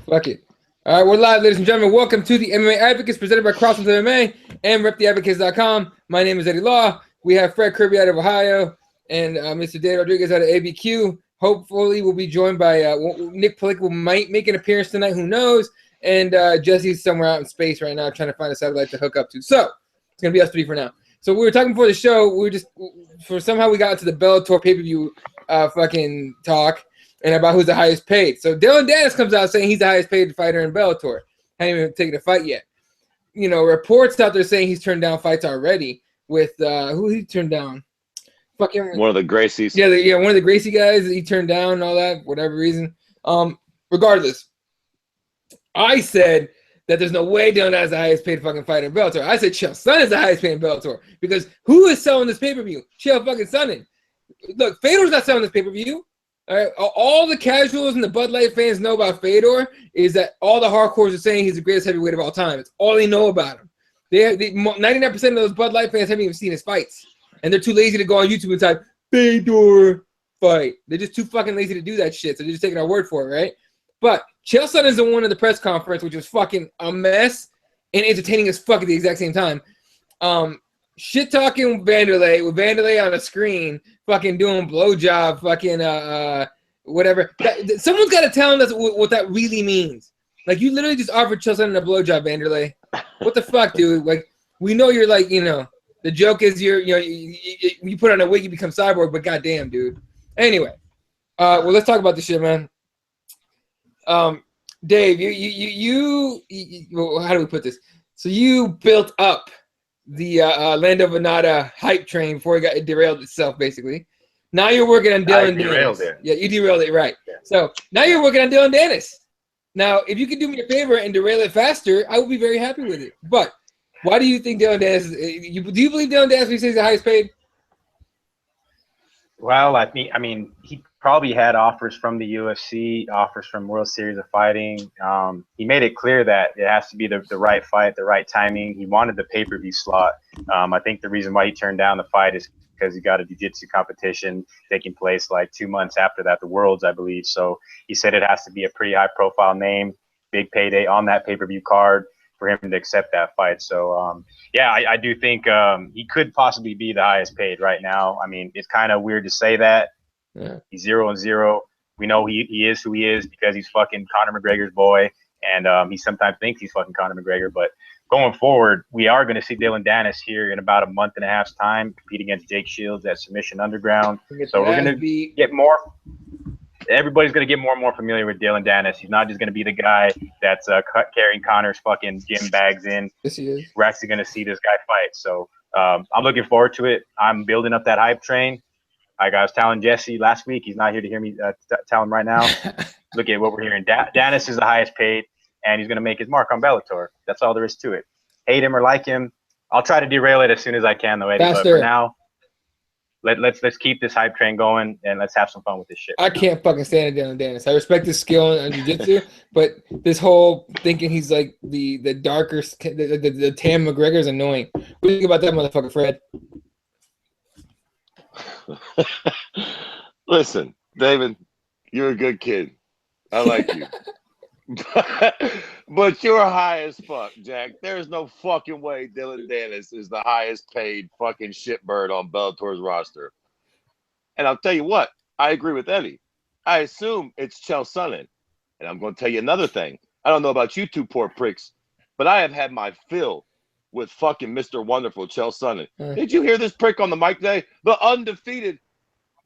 Fuck it. All right, we're live, ladies and gentlemen. Welcome to the MMA Advocates presented by Crossing MMA and RepTheAdvocates.com. My name is Eddie Law. We have Fred Kirby out of Ohio and Mr. Dan Rodriguez out of ABQ. Hopefully, we'll be joined by Nick Palicka might make an appearance tonight. Who knows? And Jesse's somewhere out in space right now trying to find a satellite to hook up to. So it's going to be us three for now. So we were talking before the show. Somehow we got into the Bellator pay-per-view fucking talk. And about who's the highest paid. So Dillon Danis comes out saying he's the highest paid fighter in Bellator. Hadn't even taken a fight yet. You know, reports out there saying he's turned down fights already with who he turned down? Fucking one of the Gracies. Yeah, one of the Gracie guys that he turned down and all that, whatever reason. Regardless, I said that there's no way Dillon Danis is the highest paid fucking fighter in Bellator. I said Chael Sonnen is the highest paid in Bellator because who is selling this pay-per-view? Chael fucking Sonnen. Look, Fedor's not selling this pay-per-view. All right, all the casuals and the Bud Light fans know about Fedor is that all the hardcores are saying he's the greatest heavyweight of all time. It's all they know about him. 99% of those Bud Light fans haven't even seen his fights, and they're too lazy to go on YouTube and type Fedor fight. They're just too fucking lazy to do that shit, so they're just taking our word for it, right? But Chael Sonnen is the one at the press conference, which was fucking a mess and entertaining as fuck at the exact same time. Shit talking Vanderlei with Vanderlei on a screen, fucking doing blowjob, fucking whatever. Someone's got to tell him what that really means. Like you literally just offered Chael Sonnen a blowjob, Vanderlei. What the fuck, dude? Like we know you're like the joke is you put on a wig you become cyborg, but goddamn, dude. Anyway, well let's talk about this shit, man. Dave, you how do we put this? So you built up the Lando Venata hype train before it derailed itself, basically. Now you're working on Dillon Danis. Yeah, you derailed it, right. Yeah. So now you're working on Dillon Danis. Now, if you could do me a favor and derail it faster, I would be very happy with it. But why do you think Dillon Danis do you believe Dillon Danis when he says the highest paid? Well, I mean, he probably had offers from the UFC, offers from World Series of Fighting. He made it clear that it has to be the right fight, the right timing. He wanted the pay-per-view slot. I think the reason why he turned down the fight is because he got a jiu-jitsu competition taking place like 2 months after that, the Worlds, I believe. So he said it has to be a pretty high-profile name, big payday on that pay-per-view card for him to accept that fight. So, yeah, I do think he could possibly be the highest paid right now. I mean, it's kind of weird to say that. Yeah. He's 0-0. We know he is who he is because he's fucking Conor McGregor's boy, and he sometimes thinks he's fucking Conor McGregor. But going forward, we are going to see Dillon Danis here in about a month and a half's time compete against Jake Shields at Submission Underground. So we're going to get more. Everybody's going to get more and more familiar with Dillon Danis. He's not just going to be the guy that's carrying Conor's fucking gym bags in. Yes, he is. We're actually going to see this guy fight. So I'm looking forward to it. I'm building up that hype train. Like I was telling Jesse last week, he's not here to hear me tell him right now. Look at what we're hearing. Danis is the highest paid, and he's going to make his mark on Bellator. That's all there is to it. Hate him or like him, I'll try to derail it as soon as I can, though, Eddie. But for now, let's keep this hype train going, and let's have some fun with this shit. I can't fucking stand Dillon Danis. I respect his skill in jiu-jitsu, but this whole thinking he's like the darker, the Tam McGregor is annoying. What do you think about that motherfucker, Fred? Listen, David, you're a good kid. I like you. But you're high as fuck, Jack. There's no fucking way Dillon Danis is the highest paid fucking shitbird on Bellator's roster. And I'll tell you what, I agree with Eddie. I assume it's Chael Sonnen. And I'm going to tell you another thing. I don't know about you two poor pricks, but I have had my fill with fucking Mr. Wonderful Chael Sonnen. Did you hear this prick on the mic today? The undefeated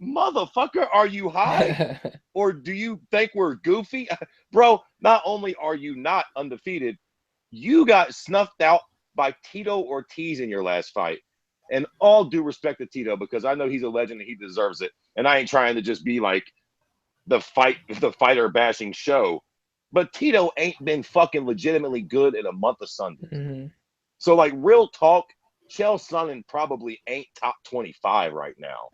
motherfucker, are you high? Or do you think we're goofy? Bro, not only are you not undefeated, you got snuffed out by Tito Ortiz in your last fight. And all due respect to Tito, because I know he's a legend and he deserves it. And I ain't trying to just be like the fighter bashing show. But Tito ain't been fucking legitimately good in a month of Sundays. Mm-hmm. So, like, real talk, Chael Sonnen probably ain't top 25 right now.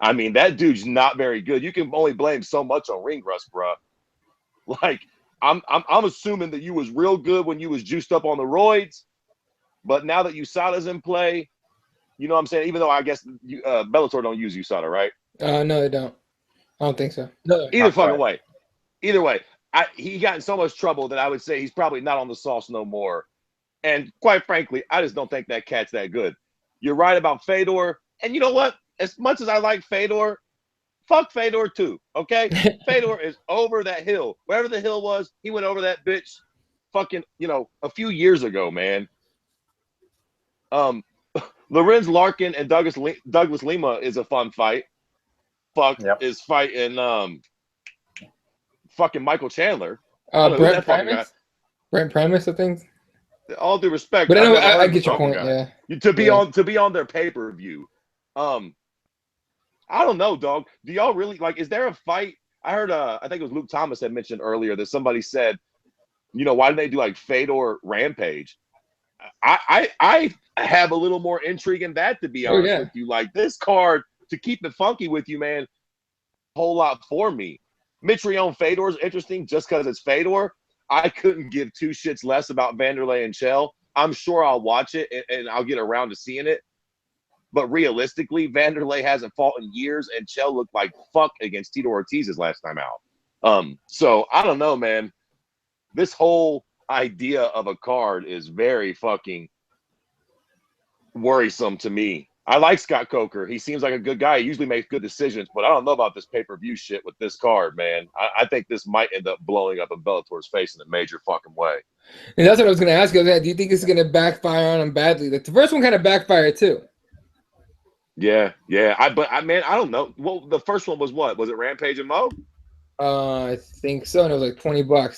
I mean, that dude's not very good. You can only blame so much on ring rust, bro. Like, I'm assuming that you was real good when you was juiced up on the roids, but now that USADA's in play, you know what I'm saying? Even though I guess Bellator don't use USADA, right? No, they don't. I don't think so. No. Either way, he got in so much trouble that I would say he's probably not on the sauce no more. And quite frankly, I just don't think that cat's that good. You're right about Fedor. And you know what? As much as I like Fedor, fuck Fedor too, okay? Fedor is over that hill. Wherever the hill was, he went over that bitch fucking, a few years ago, man. Lorenz Larkin and Douglas Lima is a fun fight. Is fighting fucking Michael Chandler. Brent Primus? Brent Primus, I think. All due respect, but I get your point. Guy. Yeah, to be on their pay-per-view. I don't know, dog. Do y'all really like? Is there a fight? I heard. I think it was Luke Thomas had mentioned earlier that somebody said, why did they do like Fedor Rampage? I have a little more intrigue in that, to be honest with you. Like this card, to keep it funky with you, man, a whole lot for me. Mitrione Fedor is interesting just because it's Fedor. I couldn't give two shits less about Vanderlei and Chael. I'm sure I'll watch it and I'll get around to seeing it. But realistically, Vanderlei hasn't fought in years, and Chael looked like fuck against Tito Ortiz's last time out. So I don't know, man. This whole idea of a card is very fucking worrisome to me. I like Scott Coker. He seems like a good guy. He usually makes good decisions, but I don't know about this pay-per-view shit with this card, man. I think this might end up blowing up in Bellator's face in a major fucking way. And that's what I was going to ask you. Do you think this is going to backfire on him badly? Like the first one kind of backfired too. Yeah. I don't know. Well, the first one was what? Was it Rampage and Mo? I think so. And it was like $20.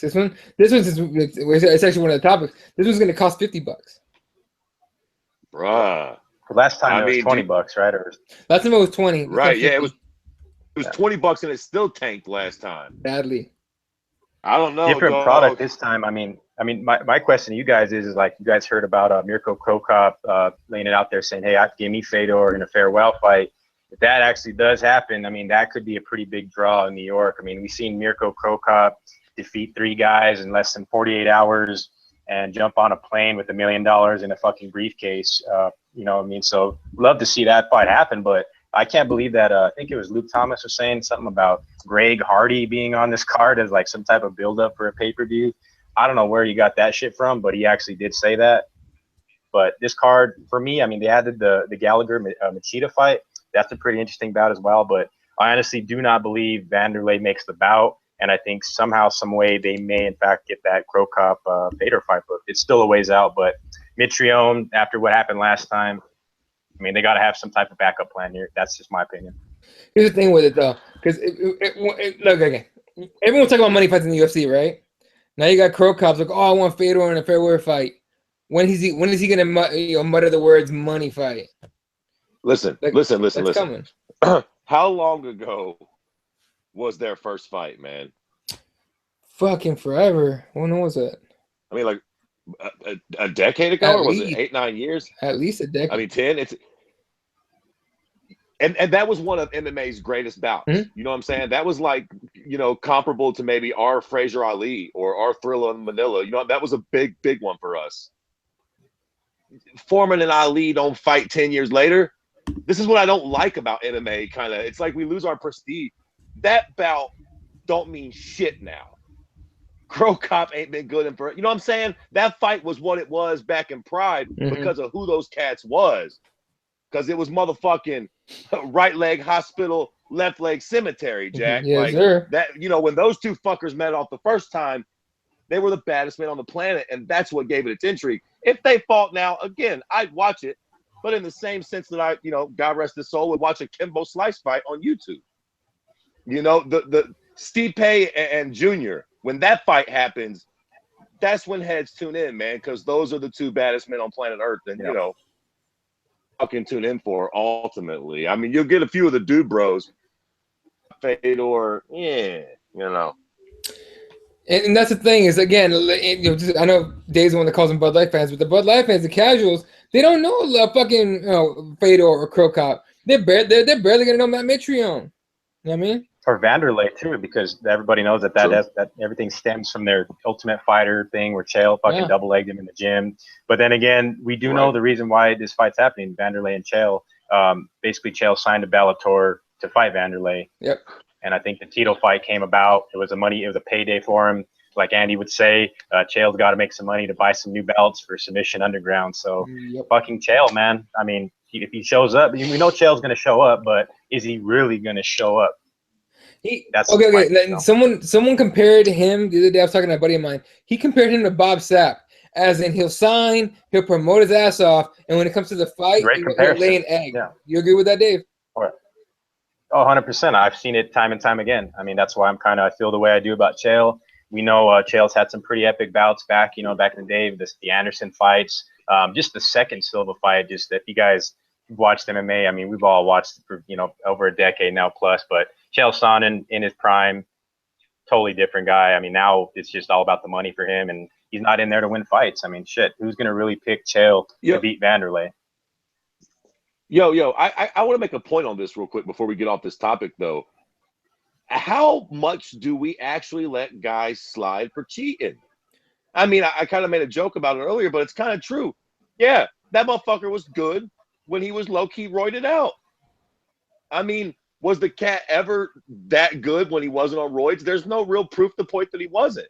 This one's it's actually one of the topics. This one's going to cost $50. Bruh. Last time it was $20, right? Or last time it was 20. Right, yeah, it was $20 and it still tanked last time. Badly. I don't know. Different product this time. I mean, my question to you guys is like, you guys heard about Mirko Cro Cop laying it out there saying, hey, give me Fedor in a farewell fight. If that actually does happen, I mean, that could be a pretty big draw in New York. I mean, we've seen Mirko Cro Cop defeat 3 guys in less than 48 hours and jump on a plane with $1 million in a fucking briefcase. So love to see that fight happen, but I can't believe that. I think it was Luke Thomas was saying something about Greg Hardy being on this card as like some type of buildup for a pay-per-view. I don't know where you got that shit from, but he actually did say that. But this card, for me, I mean, they added the Gallagher Machida fight. That's a pretty interesting bout as well. But I honestly do not believe Vanderlei makes the bout. And I think somehow, some way, they may, in fact, get that Cro Cop Fedor fight booked. It's still a ways out, but Mitrione, after what happened last time, I mean, they got to have some type of backup plan here. That's just my opinion. Here's the thing with it, though, because look, again, everyone's talking about money fights in the UFC, right? Now you got Cro Cop's like, oh, I want Fedor in a fair weather fight. When is he going to mutter the words money fight? Listen. Coming. How long ago was their first fight, man? Fucking forever. When was it? I mean, like a decade ago, or was it 8-9 years? At least a decade. I mean, 10. And that was one of MMA's greatest bouts. Mm-hmm. You know what I'm saying? That was like, comparable to maybe our Fraser Ali or our Thrilla in Manila. That was a big one for us. Foreman and Ali don't fight 10 years later. This is what I don't like about MMA. Kind of, it's like we lose our prestige. That bout don't mean shit now. Cro Cop ain't been good in for, you know what I'm saying? That fight was what it was back in Pride because of who those cats was. Because it was motherfucking right leg hospital, left leg cemetery, Jack. Yes, sir. That, when those two fuckers met off the first time, they were the baddest men on the planet, and that's what gave it its intrigue. If they fought now, again, I'd watch it, but in the same sense that I, God rest his soul, would watch a Kimbo Slice fight on YouTube. The Stipe and Junior, when that fight happens, that's when heads tune in, man, because those are the two baddest men on planet Earth, and fucking tune in for ultimately. I mean, you'll get a few of the dude bros, Fedor, And that's the thing is, again, I know Dave's the one that calls them Bud Light fans, but the Bud Light fans, the casuals, they don't know fucking Fedor or Cro Cop. They're barely gonna know Matt Mitrione. You know what I mean? Or Vanderlei too, because everybody knows that everything stems from their Ultimate Fighter thing where Chael fucking double-legged him in the gym. But then again, we do know the reason why this fight's happening. Vanderlei and Chael, basically Chael signed to Bellator to fight Vanderlei. Yep. And I think the Tito fight came about. It was a payday for him. Like Andy would say, Chael's got to make some money to buy some new belts for Submission Underground. So fucking Chael, man. I mean, if he shows up, we know Chael's going to show up, but is he really going to show up? Okay. Someone compared him the other day. I was talking to a buddy of mine. He compared him to Bob Sapp, as in he'll sign, he'll promote his ass off, and when it comes to the fight, he'll lay an egg. Yeah. You agree with that, Dave? Oh, 100%. I've seen it time and time again. I mean, that's why I feel the way I do about Chael. We know Chael's had some pretty epic bouts back, back in the day, the Anderson fights, just the second Silva fight. Just if you guys watched MMA, I mean, we've all watched for over a decade now plus. But Chael Sonnen in his prime, totally different guy. I mean, now it's just all about the money for him, and he's not in there to win fights. I mean, shit, who's gonna really pick Chael to beat Vanderlei? I want to make a point on this real quick before we get off this topic, though. How much do we actually let guys slide for cheating? I mean, I kind of made a joke about it earlier, but it's kind of true. Yeah, that motherfucker was good when he was low-key roided out. I mean, was the cat ever that good when he wasn't on roids? There's no real proof to point that he wasn't.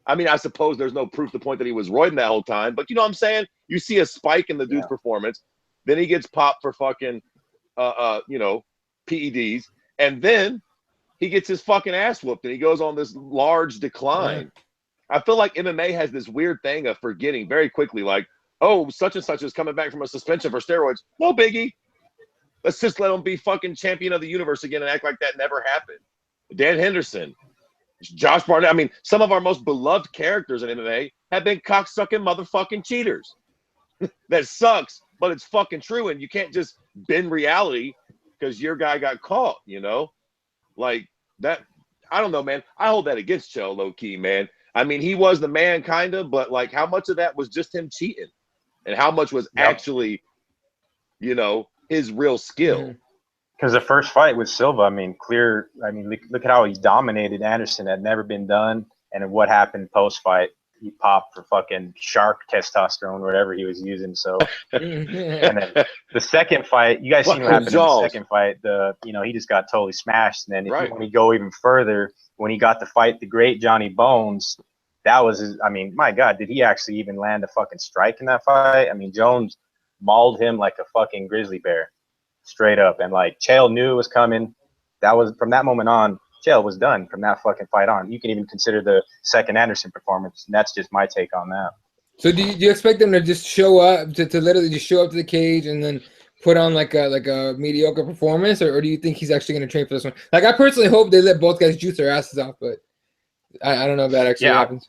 I mean, I suppose there's no proof to point that he was roiding that whole time, but you know what I'm saying? You see a spike in the dude's performance, then he gets popped for fucking, PEDs, and then he gets his fucking ass whooped and he goes on this large decline. I feel like MMA has this weird thing of forgetting very quickly, like, oh, such and such is coming back from a suspension for steroids. No biggie. Let's just let him be fucking champion of the universe again and act like that never happened. Dan Henderson, Josh Barnett. I mean, some of our most beloved characters in MMA have been cocksucking motherfucking cheaters. That sucks, but it's fucking true. And you can't just bend reality because your guy got caught, Like that, I don't know, man. I hold that against Chael, low key, man. I mean, he was the man, kind of, but like, how much of that was just him cheating, and how much was actually, his real skill? Because the first fight with Silva, I mean, look at how he dominated Anderson. Had never been done, and what happened post fight? He popped for fucking shark testosterone, whatever he was using. So, and then the second fight, you guys seen what happened in the second fight? He just got totally smashed. And then when we go even further, when he got to fight the great Johnny Bones, that was my God, did he actually even land a fucking strike in that fight? I mean, Jones mauled him like a fucking grizzly bear, straight up. And like Chael knew it was coming. That was from that moment on. Chael was done from that fucking fight on. You can even consider the second Anderson performance, and that's just my take on that. So do you expect them to just show up to literally just show up to the cage and then put on like a mediocre performance, or do you think he's actually going to train for this one? Like, I personally hope they let both guys juice their asses off, but I don't know if that actually happens.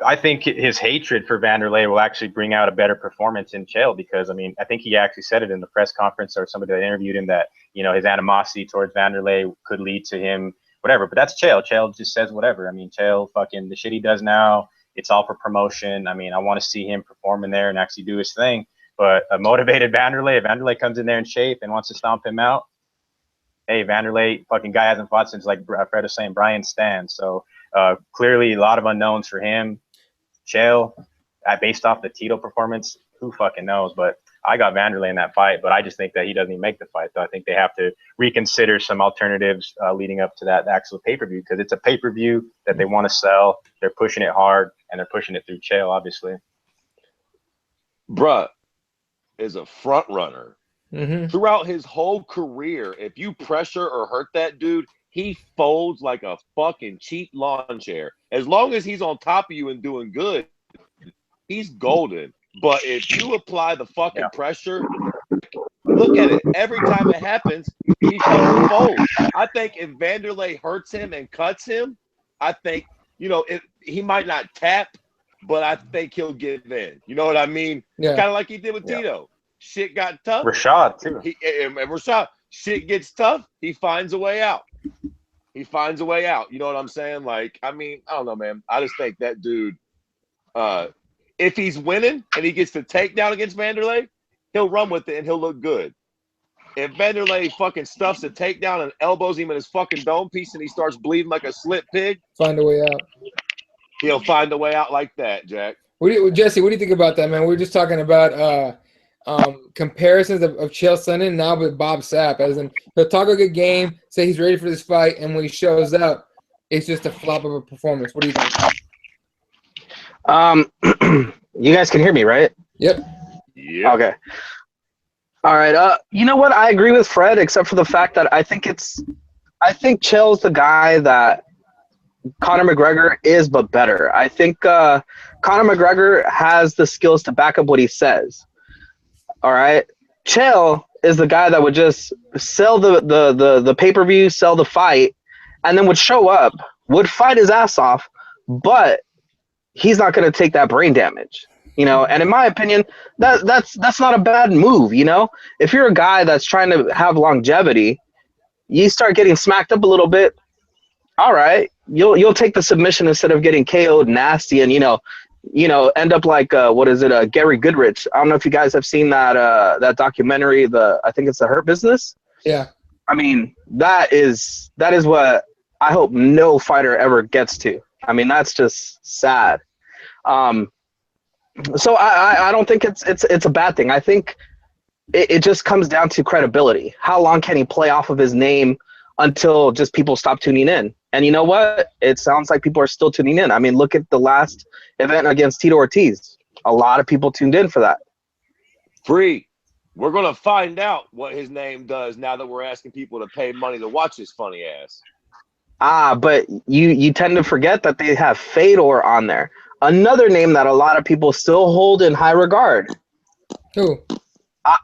I think his hatred for Vanderlei will actually bring out a better performance in Chael, because I think he actually said it in the press conference, or somebody that interviewed him, that his animosity towards Vanderlei could lead to him whatever. But that's Chael. Chael just says whatever. I mean, Chael fucking the shit he does now, it's all for promotion. I mean, I want to see him perform in there and actually do his thing. But a motivated Vanderlei, if Vanderlei comes in there in shape and wants to stomp him out, hey, Vanderlei, fucking guy hasn't fought since, like Fred was saying, Brian Stan. So clearly a lot of unknowns for him. Chael, based off the Tito performance, who fucking knows? But I got Vanderlei in that fight, but I just think that he doesn't even make the fight. So I think they have to reconsider some alternatives leading up to that actual pay-per-view, because it's a pay-per-view that they want to sell. They're pushing it hard, and they're pushing it through Chael, obviously. Bruh is a front runner. Throughout his whole career, if you pressure or hurt that dude, he folds like a fucking cheap lawn chair. As long as he's on top of you and doing good, he's golden. But if you apply the fucking pressure, look at it. Every time it happens, he fucking folds. I think if Vanderlei hurts him and cuts him, I think, he might not tap, but I think he'll give in. You know what I mean? Yeah. Kind of like he did with Tito. Shit got tough. Rashad, too. Rashad, shit gets tough, he finds a way out. He finds a way out. You know what I'm saying? Like, I mean, I don't know, man. I just think that dude, if he's winning and he gets the takedown against Vanderlei, he'll run with it and he'll look good. If Vanderlei fucking stuffs a takedown and elbows him in his fucking dome piece and he starts bleeding like a slit pig, find a way out. He'll find a way out like that, Jack. Jesse, what do you think about that, man? We were just talking about comparisons of Chael Sonnen now with Bob Sapp, as in he'll talk a good game, say he's ready for this fight, and when he shows up, it's just a flop of a performance. What do you think? You guys can hear me, right? Yep. Yeah. Okay. All right. You know what? I agree with Fred, except for the fact that I think Chael's the guy that Conor McGregor is, but better. I think Conor McGregor has the skills to back up what he says. All right. Chael is the guy that would just sell the pay-per-view, sell the fight, and then would show up, would fight his ass off, but he's not going to take that brain damage. You know, and in my opinion, that's not a bad move. You know, if you're a guy that's trying to have longevity, you start getting smacked up a little bit. All right, you'll take the submission instead of getting KO'd nasty and you know end up like Gary Goodrich. I don't know if you guys have seen that documentary. I think it's The Hurt Business. Yeah. I mean, that is what I hope no fighter ever gets to. I mean, that's just sad. So I don't think it's a bad thing. I think it just comes down to credibility. How long can he play off of his name until just people stop tuning in? And you know what? It sounds like people are still tuning in. I mean, look at the last event against Tito Ortiz. A lot of people tuned in for that. Free. We're going to find out what his name does now that we're asking people to pay money to watch his funny ass. But you tend to forget that they have Fedor on there. Another name that a lot of people still hold in high regard. Who?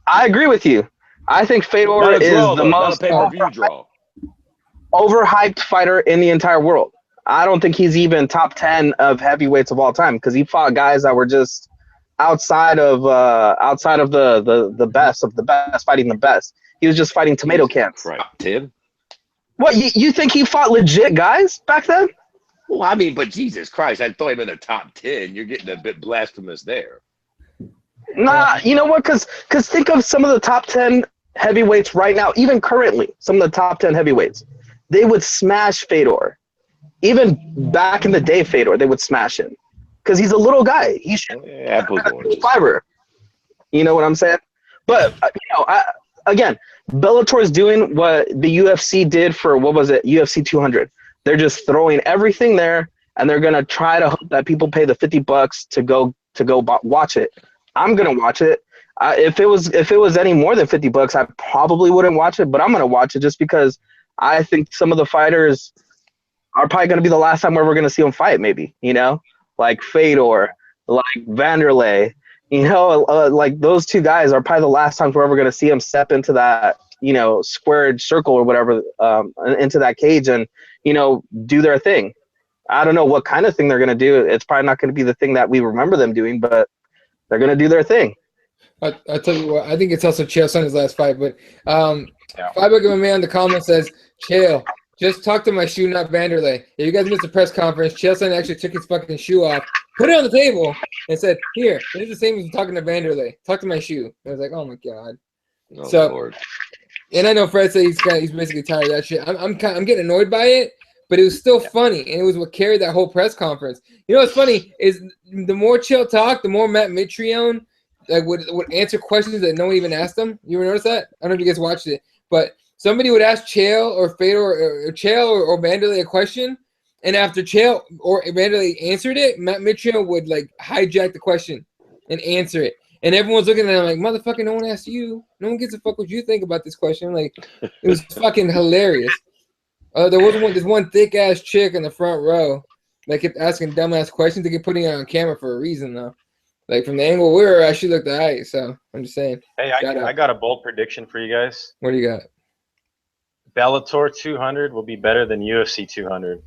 I agree with you. I think Fedor is the most pay-per-view draw. Overhyped fighter in the entire world. I don't think he's even top 10 of heavyweights of all time because he fought guys that were just outside of the best of the best fighting the best. He was just fighting tomato cans. Right. 10? What, you think he fought legit guys back then? Well, I mean, but Jesus Christ, I'd throw him in the top 10. You're getting a bit blasphemous there. Nah, you know what? Because think of some of the top 10 heavyweights right now, even currently, some of the top 10 heavyweights. They would smash Fedor. Even back in the day, Fedor, they would smash him. Because he's a little guy. He should be fiber. You know what I'm saying? But, again, Bellator is doing what the UFC did for, what was it, UFC 200. They're just throwing everything there, and they're going to try to hope that people pay the $50 to go watch it. I'm going to watch it. If it was any more than $50, I probably wouldn't watch it, but I'm going to watch it just because I think some of the fighters are probably going to be the last time where we're going to see them fight, maybe, like Fedor, like Vanderlei, like those two guys are probably the last time we're ever going to see them step into that, squared circle or whatever, into that cage and, do their thing. I don't know what kind of thing they're going to do. It's probably not going to be the thing that we remember them doing, but they're going to do their thing. I'll tell you what, I think it's also Chael Sonnen's last fight, but Five-Book MMA on the comment says, Chael, just talk to my shoe, not Vanderlei. If you guys missed the press conference, Chael Sonnen actually took his fucking shoe off, put it on the table, and said, here, it's the same as talking to Vanderlei. Talk to my shoe. I was like, oh my God. Oh, so, Lord. And I know Fred said he's basically tired of that shit. I'm getting annoyed by it, but it was still funny, and it was what carried that whole press conference. You know what's funny is the more Chael talked, the more Matt Mitrione would answer questions that no one even asked him. You ever notice that? I don't know if you guys watched it, but somebody would ask Chael or Fedor or Chael or Vanderlei a question, and after Chael or Vanderlei answered it, Matt Mitrione would hijack the question and answer it. And everyone's looking at him like, motherfucker, no one asked you. No one gives a fuck what you think about this question. It was fucking hilarious. There's one thick-ass chick in the front row that kept asking dumbass questions. They kept putting it on camera for a reason, though. From the angle we were at, she looked all right. So, I'm just saying. Hey, I got a bold prediction for you guys. What do you got? Bellator 200 will be better than UFC 200.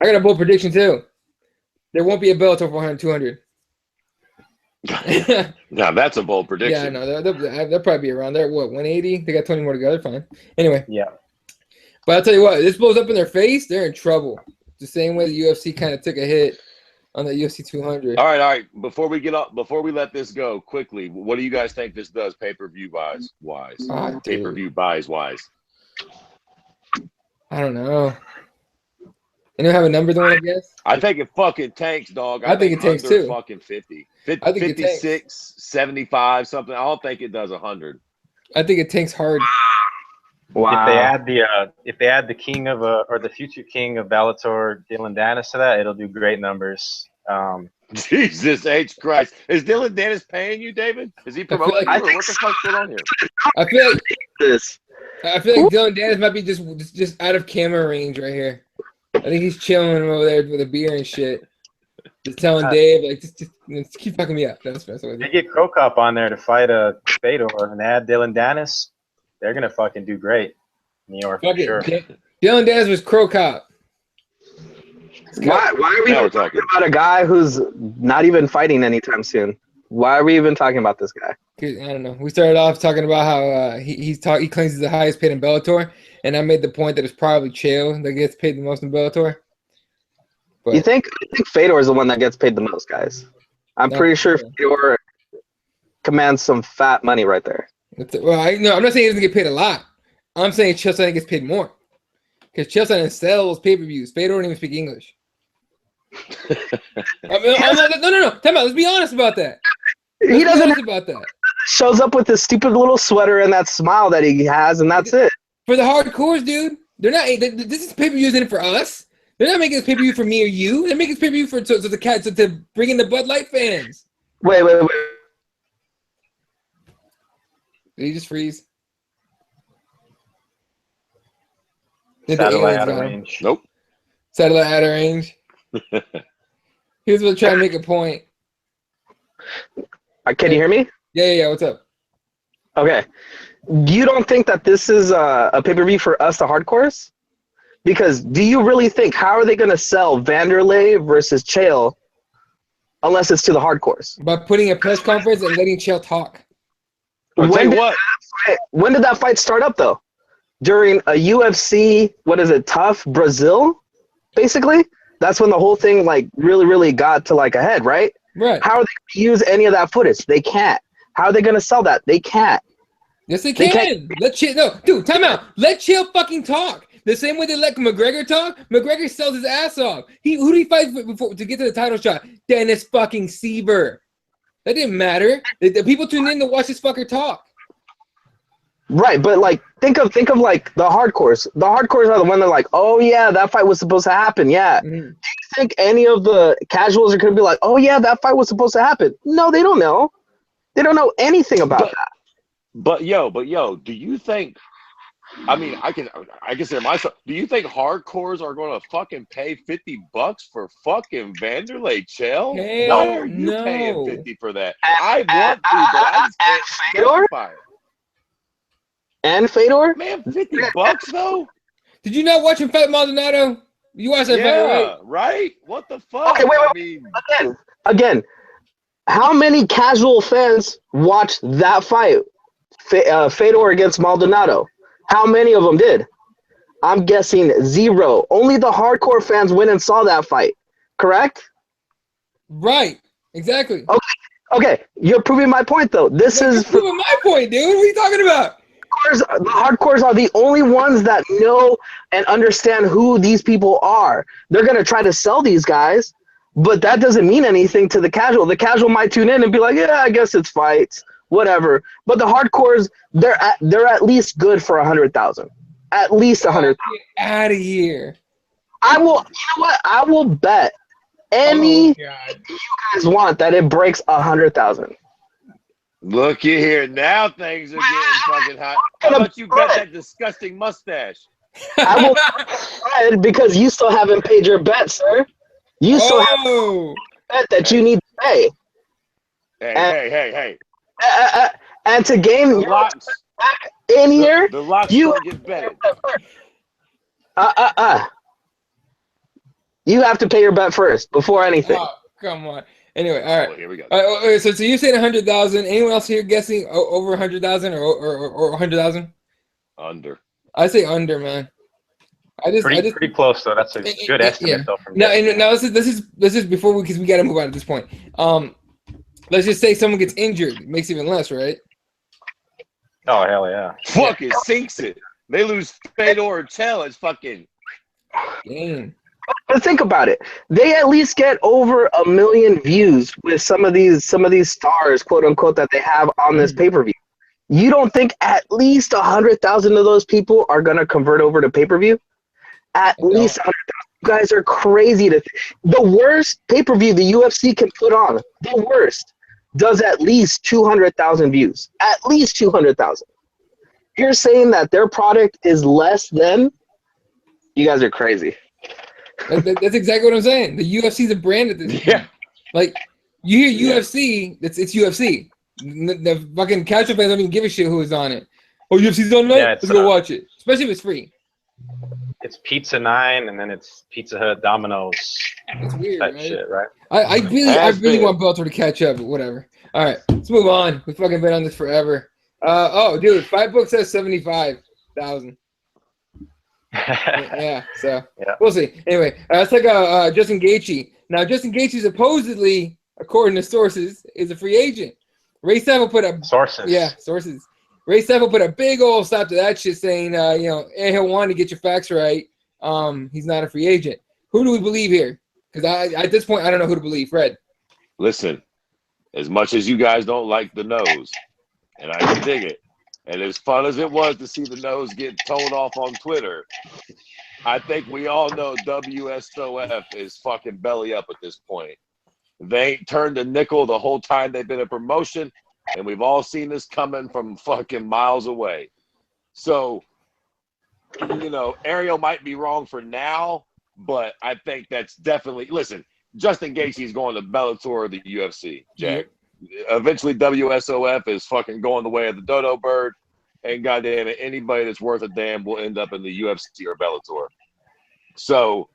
I got a bold prediction, too. There won't be a Bellator 200. Now that's a bold prediction. Yeah, I know. They'll probably be around there. What, 180? They got 20 more to go. They're fine. Anyway. Yeah. But I'll tell you what, this blows up in their face, they're in trouble. The same way the UFC kind of took a hit on the UFC 200. All right. Before we let this go quickly, what do you guys think this does pay-per-view wise? Pay-per-view buys wise. I don't know. Anyone have a number they want to guess? I think it fucking tanks, dog. I think it tanks under too. Fucking 50. I think it 56, 75, something. I don't think it does 100. I think it tanks hard. If they add the king of or the future king of Bellator, Dillon Danis to that, it'll do great numbers. Jesus H Christ! Is Dillon Danis paying you, David? Is he promoting you, or what the fuck's going on here? I feel like This. Dillon Danis might be just out of camera range right here. I think he's chilling over there with a beer and shit. Just telling Dave, like, just keep fucking me up. That's what They get Crow Cop on there to fight a Fedor, and they add Dillon Danis. They're gonna fucking do great. New York, for sure. Dillon Danis was Crow Cop. Why are we even talking about a guy who's not even fighting anytime soon? Why are we even talking about this guy? I don't know. We started off talking about how he claims he's the highest paid in Bellator, and I made the point that it's probably Chael that gets paid the most in Bellator. But I think Fedor is the one that gets paid the most, guys. I'm pretty sure Fedor commands some fat money right there. Well, I'm not saying he doesn't get paid a lot. I'm saying Chael Sonnen gets paid more. Because Chael Sonnen sells pay-per-views. Fedor don't even speak English. No. Time out. Let's be honest about that. He doesn't about that. Shows up with this stupid little sweater and that smile that he has, and that's it. For the hardcores, dude, they're not. This is pay-per-views in it for us. They're not making this pay-per-view for me or you. They're making this pay-per-view for to bring in the Bud Light fans. Wait. Did he just freeze? Satellite out of range. Nope. Satellite out of range. Here's what trying to make a point. Can you hear me? Yeah. What's up? Okay. You don't think that this is a pay-per-view for us, the hardcores? Because do you really think, how are they going to sell Vanderlei versus Chael unless it's to the hardcores? By putting a press conference and letting Chael talk. When did that fight start up, though? During a UFC, Tough Brazil, basically? That's when the whole thing, like, really, really got to, like, a head, right? Right. How are they going to use any of that footage? They can't. How are they going to sell that? They can't. Yes, they can. Dude, time out. Let Chael fucking talk. The same way they let McGregor talk. McGregor sells his ass off. Who did he fight before to get to the title shot? Dennis fucking Seaver. That didn't matter. The people tuned in to watch this fucker talk. Right, but like think of like the hardcores. The hardcores are the one that are like, oh yeah, that fight was supposed to happen. Yeah. Mm-hmm. Do you think any of the casuals are gonna be like, oh yeah, that fight was supposed to happen? No, they don't know. They don't know anything about that. But yo, do you think? I mean, I can say myself. Do you think hardcores are going to fucking pay $50 for fucking Vanderlei Chael? Why are you paying 50 for that? I want to, but I just can't justify it. And Fedor? Man, $50 though? Did you not watch him fight Maldonado? You watched that fight, right? What the fuck? Okay, wait. Again, how many casual fans watched that fight? Fedor against Maldonado. How many of them did? I'm guessing 0. Only the hardcore fans went and saw that fight. Correct? Right. Exactly. Okay. You're proving my point, though. You're proving my point, dude. What are you talking about? The hardcores are the only ones that know and understand who these people are. They're going to try to sell these guys, but that doesn't mean anything to the casual. The casual might tune in and be like, yeah, I guess it's fights. Whatever, but the hardcores, they're at least good for 100,000, at least 100,000. Out of here! I will. You know what? I will bet you guys want that it breaks 100,000. Looky here, now things are getting fucking hot. How about you bet that disgusting mustache? I will bet because you still haven't paid your bet, sir. You still have a bet that you need to pay. Hey. And to gain the locks back in here, the locks you get betted. You have to pay your bet first before anything. Oh, come on. Anyway, all right. Here we go. Okay, so you said 100,000. Anyone else here guessing over 100,000 or 100,000? Under. I say under, man. Pretty close though. That's a good estimate though. From now this is before because we got to move on at this point. Let's just say someone gets injured. It makes it even less, right? Oh, hell yeah. Fuck it, sinks it. They lose Fedor or Chael, it's fucking game. But think about it. They at least get over 1 million views with some of these stars, quote unquote, that they have on this pay-per-view. You don't think at least 100,000 of those people are gonna convert over to pay-per-view? At least 100,000. You guys are crazy the worst pay-per-view the UFC can put on, the worst, does at least 200,000 views. At least 200,000. You're saying that their product is less than? You guys are crazy. That's exactly what I'm saying. The UFC is a brand at this point. Yeah. Like, you hear UFC, it's UFC. The fucking casual fans don't even give a shit who is on it. Oh, UFC's on tonight? Yeah, Let's go watch it. Especially if it's free. It's Pizza 9, and then it's Pizza Hut, Domino's. It's weird, type right? shit, right? I really want Bellator to catch up, but whatever. All right, let's move on. We've fucking been on this forever. Oh, dude, 5 books says 75,000. Yeah, so we'll see. Anyway, let's take Justin Gaethje. Now, Justin Gaethje supposedly, according to sources, is a free agent. Ray Sevel put a sources. Yeah, sources. Ray Sevel put a big old stop to that shit, saying, hey, he'll want to get your facts right. He's not a free agent. Who do we believe here? Because at this point, I don't know who to believe. Fred. Listen, as much as you guys don't like the nose, and I can dig it, and as fun as it was to see the nose get told off on Twitter, I think we all know WSOF is fucking belly up at this point. They ain't turned a nickel the whole time they've been in promotion, and we've all seen this coming from fucking miles away. So, Ariel might be wrong for now, but I think that's definitely – listen, Justin Gaethje is going to Bellator or the UFC, Jack. Eventually, WSOF is fucking going the way of the dodo bird, and goddamn it, anybody that's worth a damn will end up in the UFC or Bellator. So,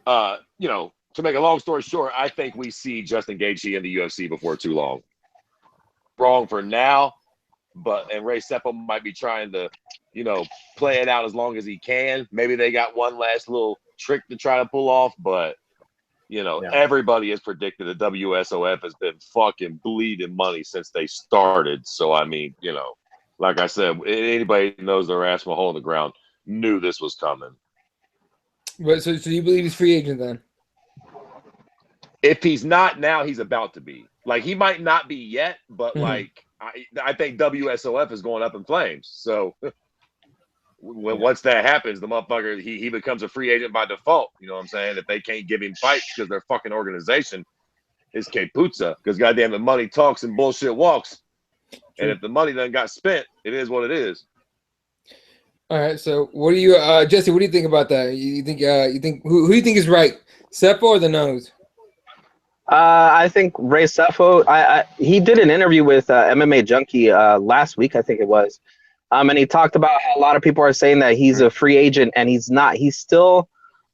to make a long story short, I think we see Justin Gaethje in the UFC before too long. Wrong for now, and Ray Seppel might be trying to, play it out as long as he can. Maybe they got one last little trick to try to pull off, but everybody has predicted that WSOF has been fucking bleeding money since they started. So I mean, like I said, anybody who knows their ass from a hole in the ground knew this was coming. But so you believe he's free agent then? If he's not now, he's about to be. Like, he might not be yet, but I think WSOF is going up in flames. So once that happens, the motherfucker, he becomes a free agent by default. You know what I'm saying? If they can't give him fights because their fucking organization is Kaputza, because goddamn the money talks and bullshit walks. And if the money done got spent, it is what it is. All right. So what do you, Jesse? What do you think about that? You think who do you think is right, Seppo or the nose? I think Ray Seppel. He did an interview with MMA Junkie last week, I think it was, and he talked about how a lot of people are saying that he's a free agent, and he's not. He's still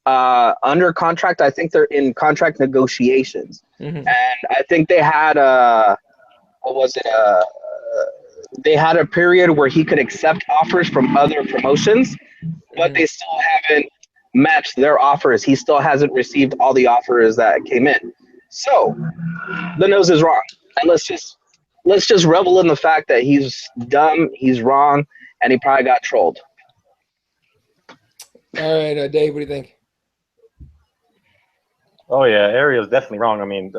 under contract. I think they're in contract negotiations, and I think they had they had a period where he could accept offers from other promotions, but they still haven't matched their offers. He still hasn't received all the offers that came in. So the nose is wrong, and let's just revel in the fact that he's dumb, he's wrong, and he probably got trolled. All right, Dave, what do you think? Oh yeah, Ariel's definitely wrong. I mean,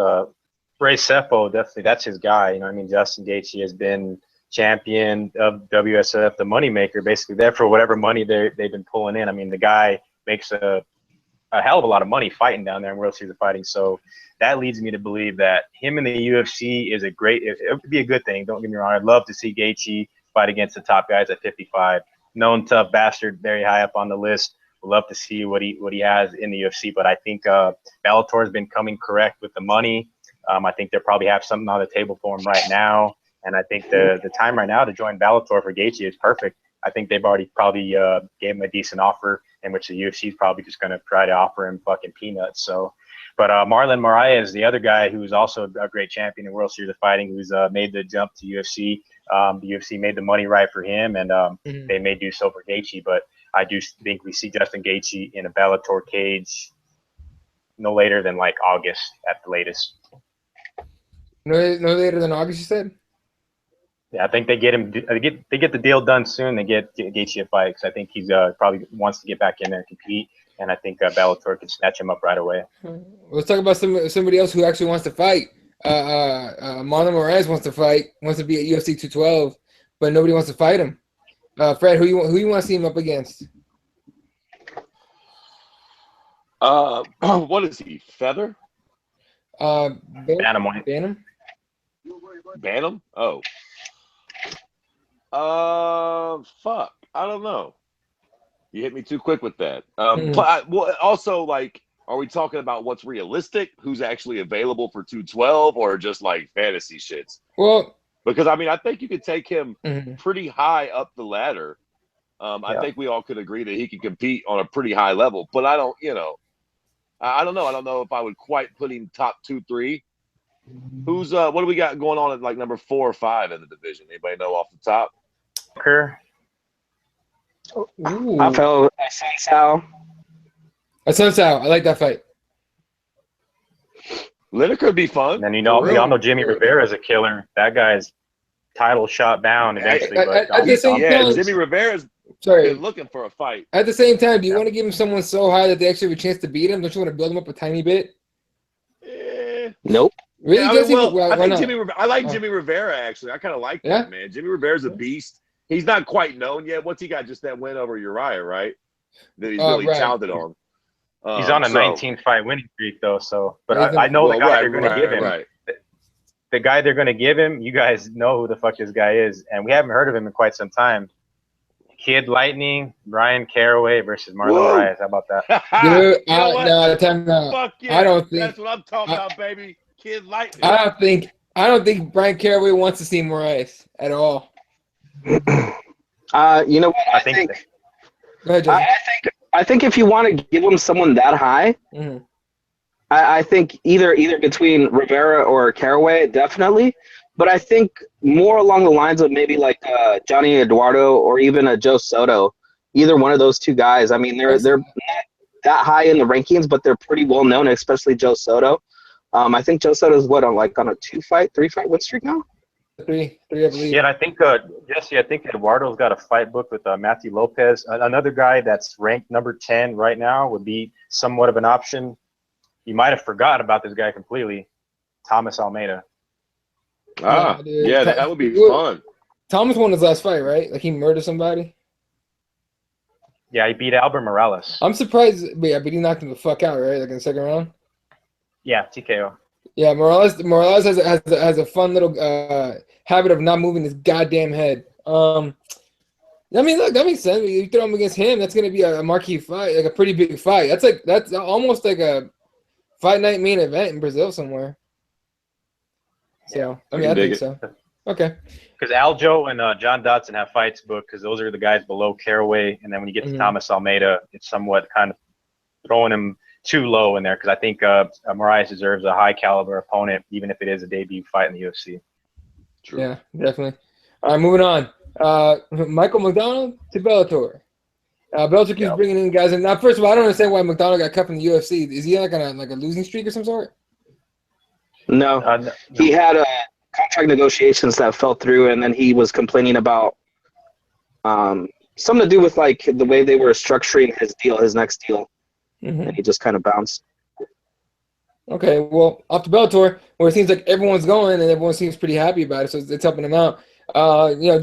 Ray Seppel, definitely, that's his guy. Justin Gaethje has been champion of WSF, the moneymaker, basically there for whatever money they've been pulling in. I mean, the guy makes a hell of a lot of money fighting down there in World Series of Fighting. So that leads me to believe that him in the UFC is it would be a good thing. Don't get me wrong. I'd love to see Gaethje fight against the top guys at 55. Known tough bastard, very high up on the list. Would love to see what he has in the UFC. But I think Bellator has been coming correct with the money. I think they probably have something on the table for him right now. And I think the time right now to join Bellator for Gaethje is perfect. I think they've already probably gave him a decent offer, in which the UFC is probably just going to try to offer him fucking peanuts. So, but Marlon Moraes, the other guy who's also a great champion in World Series of Fighting, who's made the jump to UFC. The UFC made the money right for him, and they may do so for Gaethje. But I do think we see Justin Gaethje in a Bellator cage no later than like August at the latest. No later than August, you said? Yeah, I think they get him. They get the deal done soon. They get Gaethje a fight because I think he's probably wants to get back in there and compete. and I think Bellator could snatch him up right away. Let's talk about somebody else who actually wants to fight. Marlon Moraes wants to fight, wants to be at UFC 212, but nobody wants to fight him. Fred, who you want to see him up against? What is he? Feather? Bantamweight. Bantam? Oh. Fuck. I don't know. You hit me too quick with that. But also, like, are we talking about what's realistic? Who's actually available for 212, or just like fantasy shits? Well, because I mean, I think you could take him pretty high up the ladder. I think we all could agree that he can compete on a pretty high level. But I don't, I don't know. I don't know if I would quite put him top 2-3. Who's what do we got going on at like number 4 or 5 in the division? Anybody know off the top? Kerr. Rafael Assunção. I like that fight. Lineker would be fun. And we all know Jimmy Rivera is a killer. That guy's title shot bound eventually. Jimmy Rivera's been looking for a fight. At the same time, do you want to give him someone so high that they actually have a chance to beat him? Don't you want to build him up a tiny bit? Nope. Really? I like Jimmy Rivera, actually. I kind of like that, man. Jimmy Rivera's a beast. He's not quite known yet. What's he got? Just that win over Uriah, right? That he's really talented on. He's on a 19-fight winning streak, though. So, but I know the guy they're going to give him. Right. The guy they're going to give him, you guys know who the fuck this guy is, and we haven't heard of him in quite some time. Kid Lightning, Brian Caraway versus Marlon Moraes. How about that? Dude, Fuck yeah. I don't think that's what I'm talking about, baby. Kid Lightning. I don't think Brian Caraway wants to see Moraes at all. You know what? I think. Go ahead, I think if you want to give him someone that high, I think either between Rivera or Caraway, definitely. But I think more along the lines of maybe like Johnny Eduardo or even a Joe Soto. Either one of those two guys. I mean, they're not that high in the rankings, but they're pretty well known, especially Joe Soto. I think Joe Soto's on a 3-fight win streak now. Three, I believe. Yeah, and I think Jesse, I think Eduardo's got a fight book with Matthew Lopez. Another guy that's ranked number 10 right now would be somewhat of an option. You might have forgot about this guy completely, Thomas Almeida. That would be fun. Thomas won his last fight, right? Like he murdered somebody. Yeah, he beat Albert Morales. I'm surprised. But he knocked him the fuck out, right? Like in the second round. Yeah, TKO. Yeah, Morales has a fun little habit of not moving his goddamn head. I mean, look, that makes sense. You throw him against him, that's gonna be a marquee fight, like a pretty big fight. That's almost like a fight night main event in Brazil somewhere. So I think so. Okay. Because Aljo and John Dodson have fights booked because those are the guys below Caraway, and then when you get to Thomas Almeida, it's somewhat kind of throwing him too low in there because I think Moraes deserves a high caliber opponent, even if it is a debut fight in the UFC. True. Yeah, definitely. All right, moving on. Michael McDonald to Bellator. Bellator keeps bringing in guys. And now, first of all, I don't understand why McDonald got cut from the UFC. Is he like a losing streak or some sort? No. He had contract negotiations that fell through, and then he was complaining about something to do with like the way they were structuring his next deal. And he just kind of bounced. Okay, well, off to Bellator, where it seems like everyone's going and everyone seems pretty happy about it, so it's helping him out.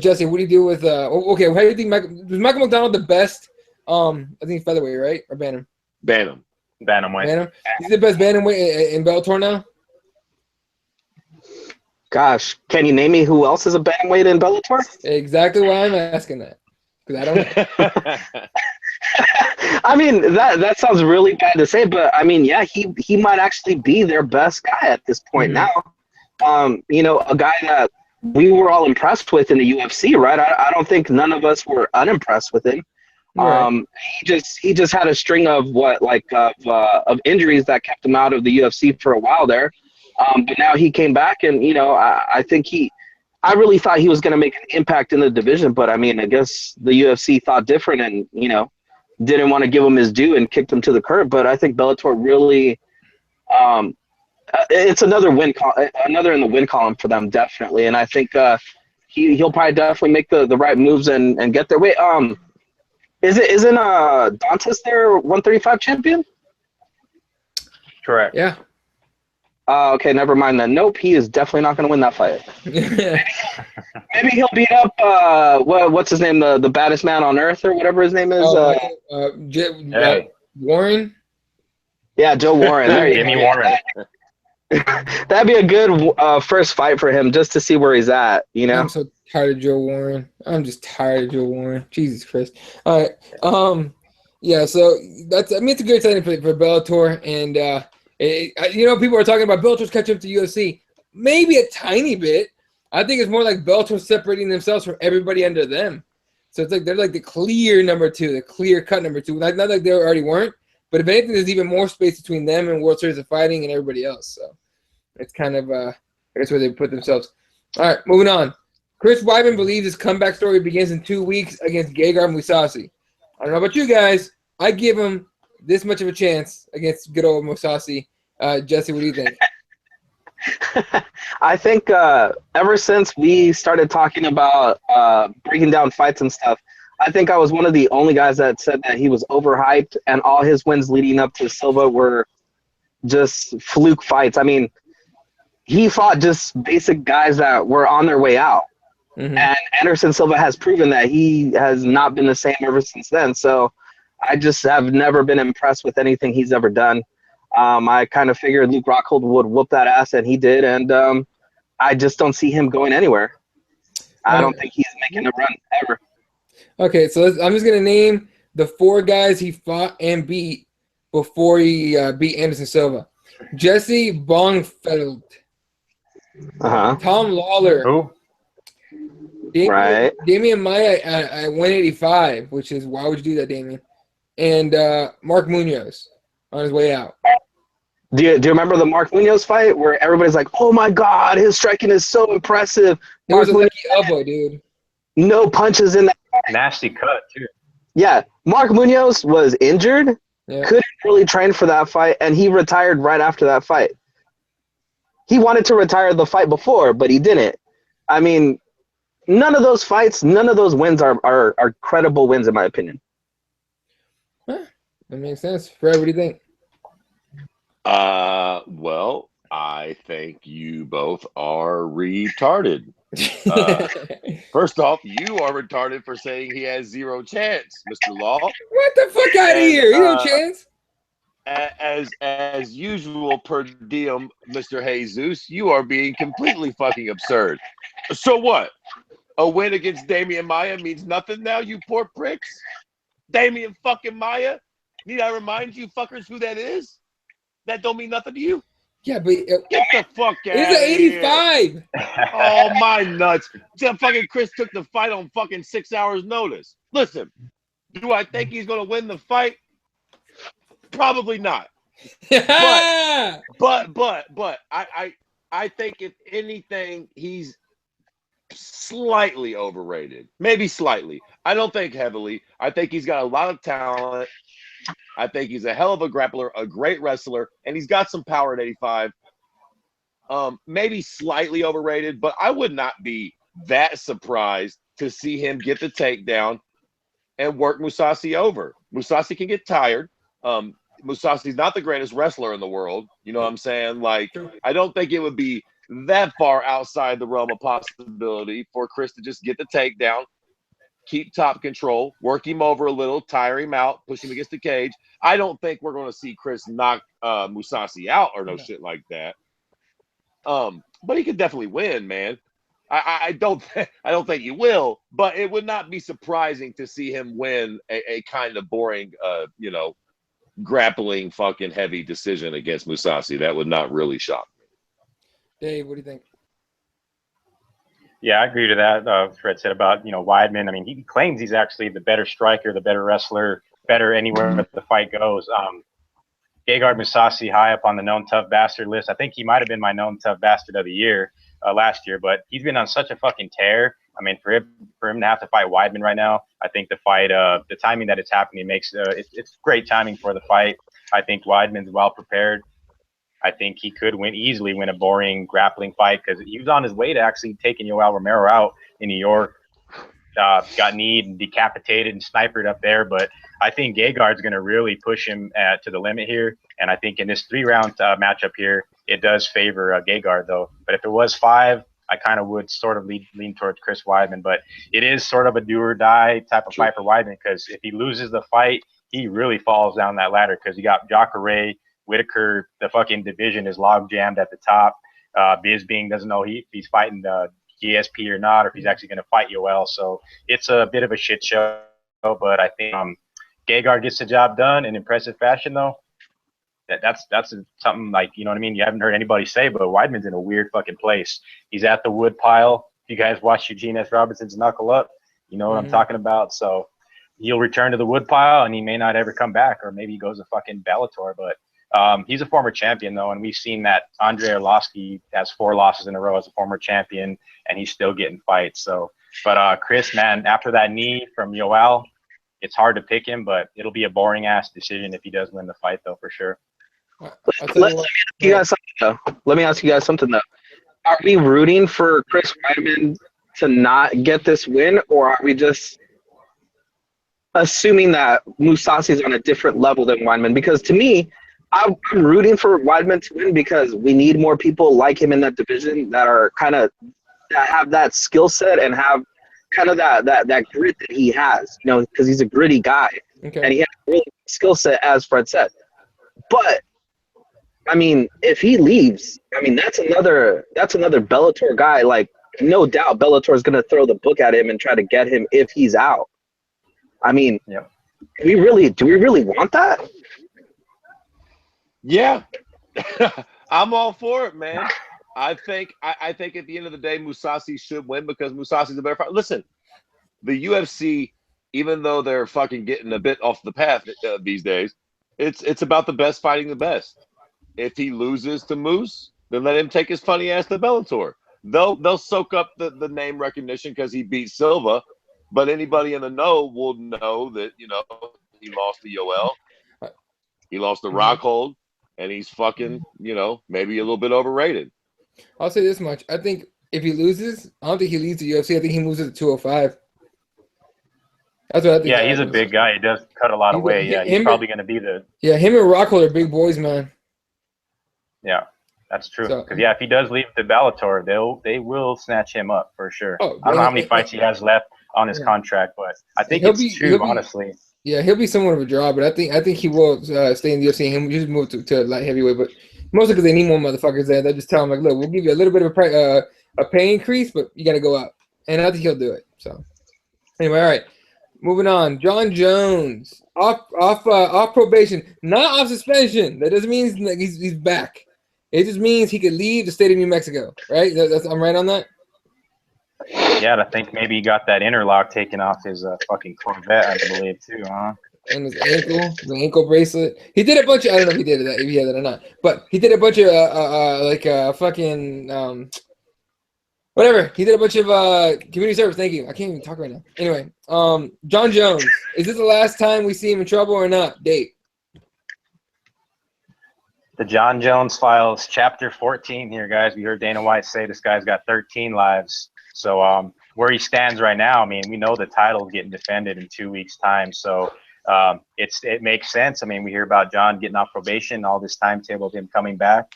Jesse, what do you do with how do you think was Michael McDonald the best? I think featherweight, right? Or Bantam? Bantamweight. Bantam. He's the best bantamweight in Bellator now? Gosh, can you name me who else is a bantamweight in Bellator? Exactly why I'm asking that. Because I don't know. I mean, that sounds really bad to say, but I mean, yeah, he might actually be their best guy at this point now. A guy that we were all impressed with in the UFC, right? I don't think none of us were unimpressed with him. Right. He just had a string of injuries that kept him out of the UFC for a while there. But now he came back, and I think I really thought he was going to make an impact in the division, but I mean, I guess the UFC thought different, and didn't want to give him his due and kicked him to the curb. But I think Bellator really, it's another in the win column for them, definitely. And I think he'll probably definitely make the right moves and get their way. Isn't Dantas their 135 champion? Correct. Yeah. Okay, never mind then. Nope, he is definitely not going to win that fight. Maybe he'll beat up what's his name, the baddest man on earth or whatever his name is. Hey. Warren. Yeah, Joe Warren. There you Give go. me Warren. That'd be a good first fight for him, just to see where he's at. You know. I'm so tired of Joe Warren. I'm just tired of Joe Warren. Jesus Christ. All right. Yeah. So it's a great signing for Bellator, and people are talking about Bellator's catching up to UFC. Maybe a tiny bit. I think it's more like Bellator separating themselves from everybody under them. So it's like they're like the clear number two, the clear cut number two. Not like they already weren't, but if anything, there's even more space between them and World Series of Fighting and everybody else. So it's kind of I guess where they put themselves. All right, moving on. Chris Weidman believes his comeback story begins in 2 weeks against Gegard Mousasi. I don't know about you guys. I give him this much of a chance against good old Mousasi. Jesse, what do you think? I think ever since we started talking about breaking down fights and stuff, I think I was one of the only guys that said that he was overhyped, and all his wins leading up to Silva were just fluke fights. I mean, he fought just basic guys that were on their way out. Mm-hmm. And Anderson Silva has proven that he has not been the same ever since then. So I just have never been impressed with anything he's ever done. I kind of figured Luke Rockhold would whoop that ass, and he did. And I just don't see him going anywhere. I don't think he's making a run ever. Okay, so I'm just going to name the 4 guys he fought and beat before he beat Anderson Silva. Jesse Bongfeldt. Tom Lawler. Who? Damian Maia at 185, which is, why would you do that, Damian? And Mark Munoz on his way out. Do you remember the Mark Munoz fight where everybody's like, oh my God, his striking is so impressive? It was a lucky elbow, dude. No punches in that fight. Nasty cut, too. Yeah, Mark Munoz was injured, couldn't really train for that fight, and he retired right after that fight. He wanted to retire the fight before, but he didn't. I mean, none of those fights, none of those wins are credible wins, in my opinion. Huh, that makes sense. Fred, what do you think? Well, I think you both are retarded. First off, you are retarded for saying he has zero chance, Mr. Law. What the fuck out of here? You no chance. As usual, per diem, Mr. Jesus, you are being completely fucking absurd. So what? A win against Damian Maia means nothing now, you poor pricks? Damian fucking Maia? Need I remind you fuckers who that is? That don't mean nothing to you? Yeah, but get the fuck out. He's at 85. Oh, my nuts. Fucking Chris took the fight on fucking 6 hours notice. Listen, do I think he's going to win the fight? Probably not. but I think if anything, he's slightly overrated. Maybe slightly. I don't think heavily. I think he's got a lot of talent. I think he's a hell of a grappler, a great wrestler, and he's got some power at 85. Maybe slightly overrated, but I would not be that surprised to see him get the takedown and work Mousasi over. Mousasi can get tired. Mousasi's not the greatest wrestler in the world. You know what I'm saying? Like, I don't think it would be that far outside the realm of possibility for Chris to just get the takedown, keep top control, work him over a little, tire him out, push him against the cage. I don't think we're going to see Chris knock Mousasi out or no shit like that. But he could definitely win, man. I don't think he will, but it would not be surprising to see him win a kind of boring, grappling fucking heavy decision against Mousasi. That would not really shock me. Dave, what do you think? Yeah, I agree to that. Fred said about, Weidman. I mean, he claims he's actually the better striker, the better wrestler, better anywhere the fight goes. Gegard Mousasi high up on the known tough bastard list. I think he might have been my known tough bastard of the year last year, but he's been on such a fucking tear. I mean, for him to have to fight Weidman right now, I think the fight, the timing that it's happening makes it's great timing for the fight. I think Weidman's well prepared. I think he could easily win a boring grappling fight because he was on his way to actually taking Yoel Romero out in New York. got kneed and decapitated and snipered up there. But I think Gegard's going to really push him to the limit here. And I think in this 3-round matchup here, it does favor Gegard, though. But if it was 5, I kind of would sort of lean towards Chris Weidman. But it is sort of a do-or-die type of fight for Weidman, because if he loses the fight, he really falls down that ladder, because you got Jacare, Whitaker, the fucking division is log-jammed at the top. Bisping doesn't know if he's fighting GSP or not, or if he's actually going to fight Yoel. So it's a bit of a shit show. But I think Gegard gets the job done in impressive fashion, though. That's something like, you know what I mean? You haven't heard anybody say, but Weidman's in a weird fucking place. He's at the wood pile. If you guys watch Eugene S. Robinson's Knuckle Up, you know what I'm talking about. So he'll return to the wood pile, and he may not ever come back, or maybe he goes to fucking Bellator. But he's a former champion, though, and we've seen that Andre Arlovski has 4 losses in a row as a former champion, and he's still getting fights. So, but Chris, man, after that knee from Yoel, it's hard to pick him, but it'll be a boring-ass decision if he does win the fight, though, for sure. Let me ask you guys something, though. Are we rooting for Chris Weidman to not get this win, or are we just assuming that Mousasi is on a different level than Weidman? Because to me, I'm rooting for Weidman to win because we need more people like him in that division that are that have that skill set and have kind of that grit that he has, you know, because he's a gritty guy. Okay. And he has a really skill set, as Fred said. But I mean, if he leaves, I mean, that's another Bellator guy. Like, no doubt Bellator is going to throw the book at him and try to get him if he's out. I mean, do we really want that? Yeah. I'm all for it, man. I think at the end of the day, Mousasi should win because Mousasi's a better fighter. Listen, the UFC, even though they're fucking getting a bit off the path these days, it's about the best fighting the best. If he loses to Moose, then let him take his funny ass to Bellator. They'll soak up the name recognition because he beat Silva, but anybody in the know will know that, you know, he lost to Yoel, he lost to Rockhold, and he's fucking, you know, maybe a little bit overrated. I'll say this much. I think if he loses, I don't think he leaves the UFC. I think he moves to 205. That's what I think. Yeah, he's a big guy. He does cut a lot of weight. Yeah, he's probably going to be the... Yeah, him and Rockhold are big boys, man. Yeah, that's true. Because, if he does leave the Bellator, they will snatch him up for sure. I don't know how many fights he has left on his contract, but I think it's true, honestly. Yeah, he'll be somewhat of a draw, but I think he will stay in the UFC and he'll just move to light heavyweight. But mostly because they need more motherfuckers there. They just tell him, like, look, we'll give you a little bit of a pay increase, but you got to go up. And I think he'll do it. So, anyway, all right. Moving on. Jon Jones, off probation, not off suspension. That doesn't mean he's back. It just means he could leave the state of New Mexico, right? I'm right on that? Yeah, I think maybe he got that interlock taken off his fucking Corvette, I believe, too, huh? And his the ankle bracelet. He did a bunch of, I don't know if he did that, if he had that or not, but he did a bunch of fucking whatever. He did a bunch of community service. Thank you. I can't even talk right now. Anyway, Jon Jones. Is this the last time we see him in trouble or not? Date. The Jon Jones Files, Chapter 14 here, guys. We heard Dana White say this guy's got 13 lives. So where he stands right now, I mean, we know the title's getting defended in 2 weeks' time. So it makes sense. I mean, we hear about Jon getting off probation, all this timetable of him coming back.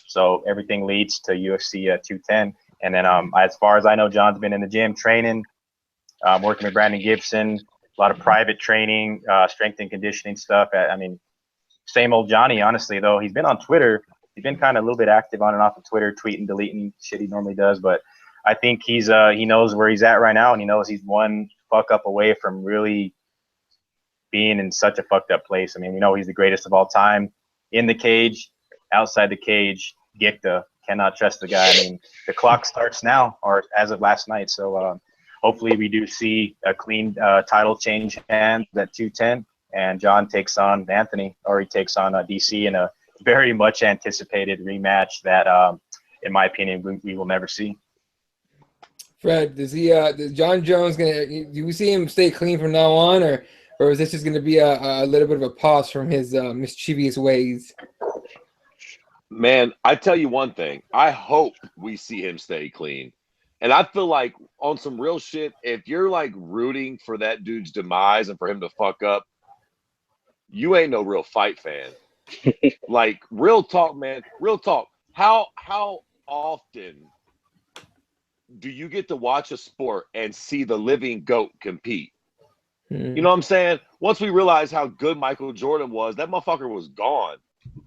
So everything leads to UFC 210. And then as far as I know, Jon's been in the gym training, working with Brandon Gibson, a lot of private training, strength and conditioning stuff. I mean, same old Johnny, honestly, though. He's been on Twitter. He's been kind of a little bit active on and off of Twitter, tweeting, deleting shit he normally does. But I think he knows where he's at right now, and he knows he's one fuck up away from really being in such a fucked up place. I mean, we know he's the greatest of all time. In the cage, outside the cage, Gaethje. Cannot trust the guy. I mean, the clock starts now, or as of last night. So hopefully we do see a clean title change hands at 210. And Jon takes on Anthony, or he takes on DC in a very much anticipated rematch that, in my opinion, we will never see. Fred, is Jon Jones do we see him stay clean from now on, or is this just gonna be a little bit of a pause from his mischievous ways? Man, I tell you one thing. I hope we see him stay clean And I feel like on some real shit, if you're like rooting for that dude's demise and for him to fuck up, you ain't no real fight fan. Like, real talk, man. Real talk. How often do you get to watch a sport and see the living GOAT compete? You know what I'm saying? Once we realized how good Michael Jordan was, that motherfucker was gone.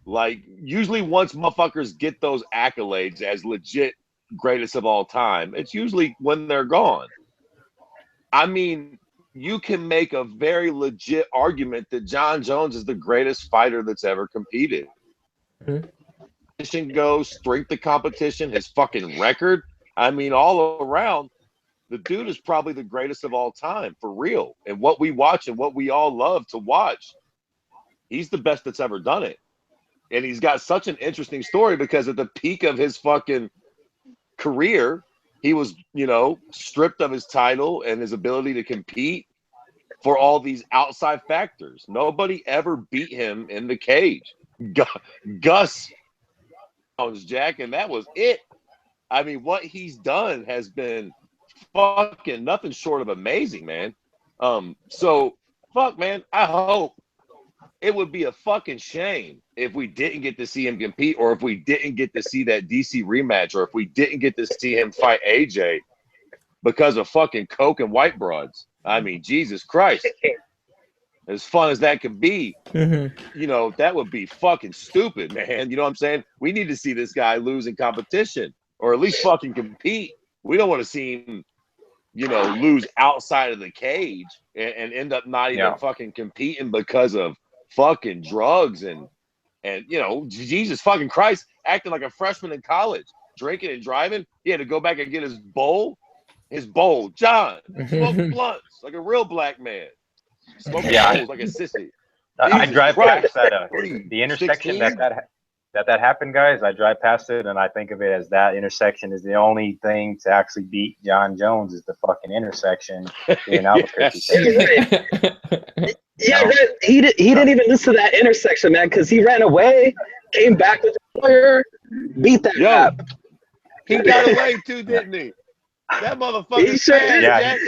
Like, usually once motherfuckers get those accolades as legit greatest of all time, it's usually when they're gone. I mean, you can make a very legit argument that Jon Jones is the greatest fighter that's ever competed. Goes strength of competition, his fucking record. I mean, all around, the dude is probably the greatest of all time, for real. And what we watch and what we all love to watch, he's the best that's ever done it. And he's got such an interesting story because at the peak of his fucking career, he was, you know, stripped of his title and his ability to compete for all these outside factors. Nobody ever beat him in the cage. Gus Jones, Jack, and that was it. I mean, what he's done has been fucking nothing short of amazing, man. So fuck, man, I hope it would be a fucking shame if we didn't get to see him compete, or if we didn't get to see that DC rematch, or if we didn't get to see him fight AJ because of fucking coke and white broads. I mean, Jesus Christ. As fun as that could be, you know, that would be fucking stupid, man. You know what I'm saying? We need to see this guy lose in competition, or at least fucking compete. We don't want to see him, you know, lose outside of the cage and end up not even fucking competing because of fucking drugs and you know, Jesus fucking Christ, acting like a freshman in college, drinking and driving. He had to go back and get his bowl. John, smoke blunts like a real black man. Smoking bowls like a sissy. I drive past that the intersection that happened, guys. I drive past it and I think of it as that intersection is the only thing to actually beat Jon Jones is the fucking intersection in Albuquerque. Yeah, he didn't even listen to that intersection, man, because he ran away, came back with a lawyer, beat that cop. He got away too, didn't he? That motherfucker. He sure did. Jack.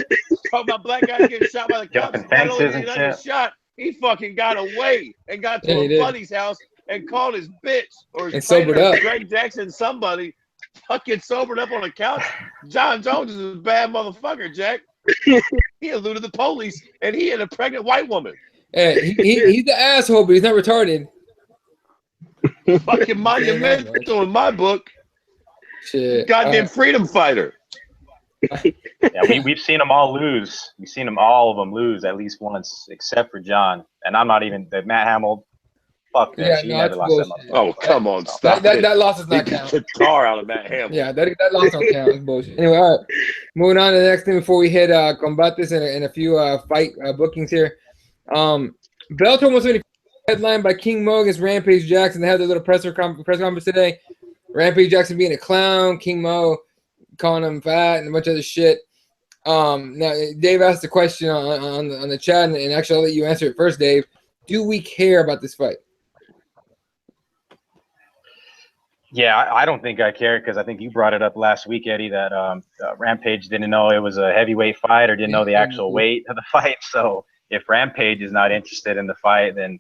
Talking about black guys getting shot by the cops. Not only did he not get shot, he fucking got away and got to a buddy's house and called his bitch or his sobered up. Greg Jackson, somebody fucking sobered up on the couch. Jon Jones is a bad motherfucker, Jack. He eluded the police and he had a pregnant white woman. Hey, he's the asshole, but he's not retarded. Fucking monumental in my book. Shit. Goddamn freedom fighter. Yeah, we've seen them all lose. We've seen them all of them lose at least once, except for John. And I'm not even the Matt Hamill. Fuck that. He never lost that motherfucker. Oh, come on, stop that loss is not count. The car out of Matt Hamill. Yeah, that loss don't count. It's bullshit. Anyway, all right. Moving on to the next thing before we hit combates and a few fight bookings here. Bellator 170 headlined by King Mo against Rampage Jackson. They had their little press conference today. Rampage Jackson being a clown, King Mo calling him fat and a bunch of other shit. Now Dave asked a question on the chat, and actually I'll let you answer it first, Dave. Do we care about this fight? Yeah, I don't think I care because I think you brought it up last week, Eddie, that Rampage didn't know it was a heavyweight fight or didn't know the actual weight of the fight. So if Rampage is not interested in the fight, then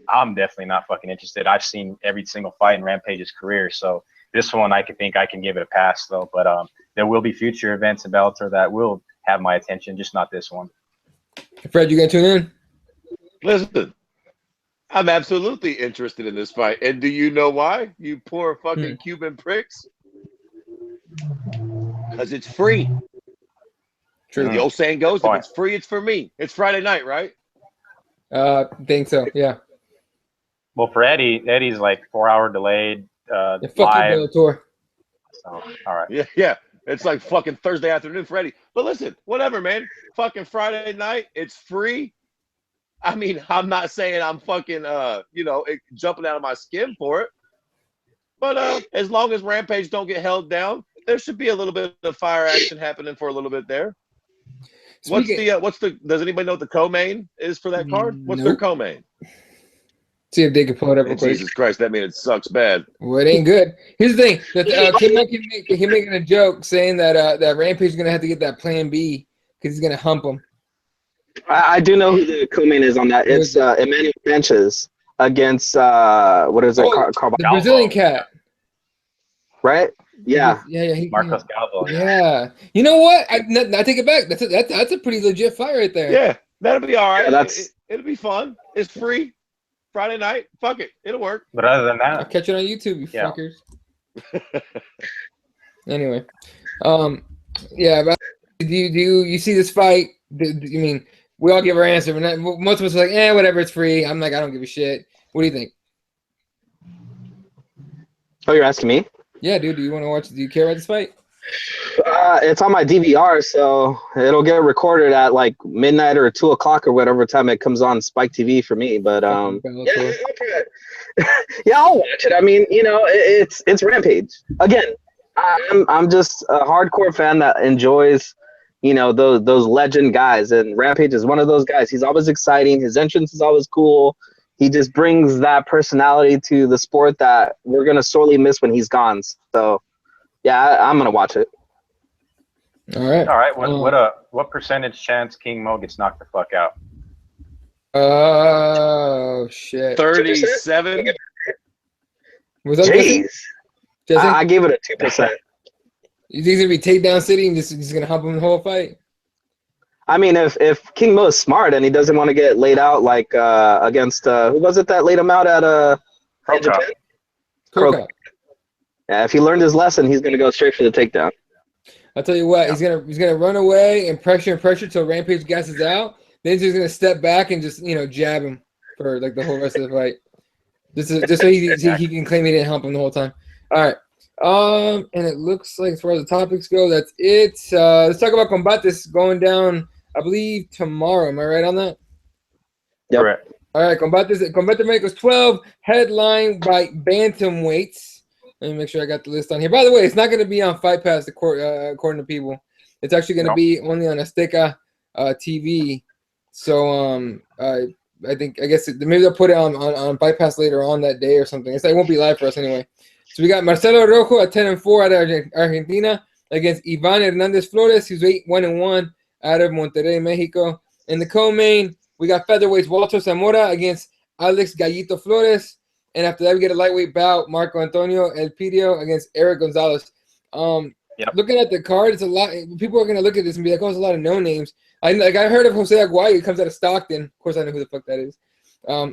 I'm definitely not fucking interested. I've seen every single fight in Rampage's career, so this one I can give it a pass though. But there will be future events in Bellator that will have my attention, just not this one. Fred, you gonna tune in? Listen, I'm absolutely interested in this fight, and do you know why? You poor fucking Cuban pricks. Because it's free. True. The old saying goes, if it's free, it's for me. It's Friday night, right? Think so. Yeah. Well, for Eddie's like 4-hour delayed. Fuck you, live. Bellator. So, all right. Yeah. It's like fucking Thursday afternoon for Eddie. But listen, whatever, man. Fucking Friday night, it's free. I mean, I'm not saying I'm fucking, jumping out of my skin for it. But as long as Rampage don't get held down, there should be a little bit of fire action happening for a little bit there. Does anybody know what the co-main is for that card? What's their co-main? See if they can pull it up real quick. Jesus Christ, that means it sucks bad. Well, it ain't good. Here's the thing: that he making a joke saying that that Rampage is gonna have to get that Plan B because he's gonna hump him. I do know who the co-main is on that. It's Emmanuel Sanchez against what is it? The Brazilian cat, right? Yeah, Marcos Galvo. Yeah. You know what? I take it back. That's a pretty legit fight right there. Yeah, that'll be all right. Yeah, it'll be fun. It's free. Friday night. Fuck it. It'll work. But other than that, I'll catch it on YouTube, you fuckers. Anyway, yeah. But do you see this fight? I mean, we all give our answer. Most of us are like, whatever, it's free. I'm like, I don't give a shit. What do you think? Oh, you're asking me? Yeah, dude. Do you want to watch? Do you care about this fight? It's on my DVR, so it'll get recorded at like midnight or 2 o'clock or whatever time it comes on Spike TV for me. But yeah, I'll watch it. I mean, you know, it's Rampage. Again, I'm just a hardcore fan that enjoys, you know, those legend guys, and Rampage is one of those guys. He's always exciting. His entrance is always cool. He just brings that personality to the sport that we're gonna sorely miss when he's gone. So. Yeah, I'm gonna watch it. All right. What percentage chance King Mo gets knocked the fuck out? Oh shit. 37. Was that Jeez. I gave it a 2%. You think it's gonna be takedown city and just gonna hump him the whole fight? I mean, if King Mo is smart and he doesn't want to get laid out like against who was it that laid him out at Croco. Yeah, if he learned his lesson, he's gonna go straight for the takedown. I'll tell you what, he's gonna run away and pressure till Rampage gasses out. Then he's gonna step back and just jab him for like the whole rest of the fight. Just so he can claim he didn't hump him the whole time. All right. And it looks like as far as the topics go, that's it. Let's talk about Combates going down, I believe, tomorrow. Am I right on that? Yep. Correct. All right, Combate Mexico's 12, headlined by bantamweights. Let me make sure I got the list on here. By the way, it's not going to be on Fight Pass, according to people. It's actually going to be only on Azteca TV. So I guess maybe they'll put it on Fight Pass later on that day or something. It won't be live for us anyway. So we got Marcelo Rojo at 10-4 out of Argentina against Ivan Hernandez Flores, who's 8-1 out of Monterrey, Mexico. In the co-main, we got featherweights Walter Zamora against Alex Gallito Flores. And after that, we get a lightweight bout, Marco Antonio Elpidio against Eric Gonzalez. Looking at the card, it's a lot. People are going to look at this and be like, oh, it's a lot of no names. I heard of Jose Aguayo. He comes out of Stockton. Of course, I know who the fuck that is.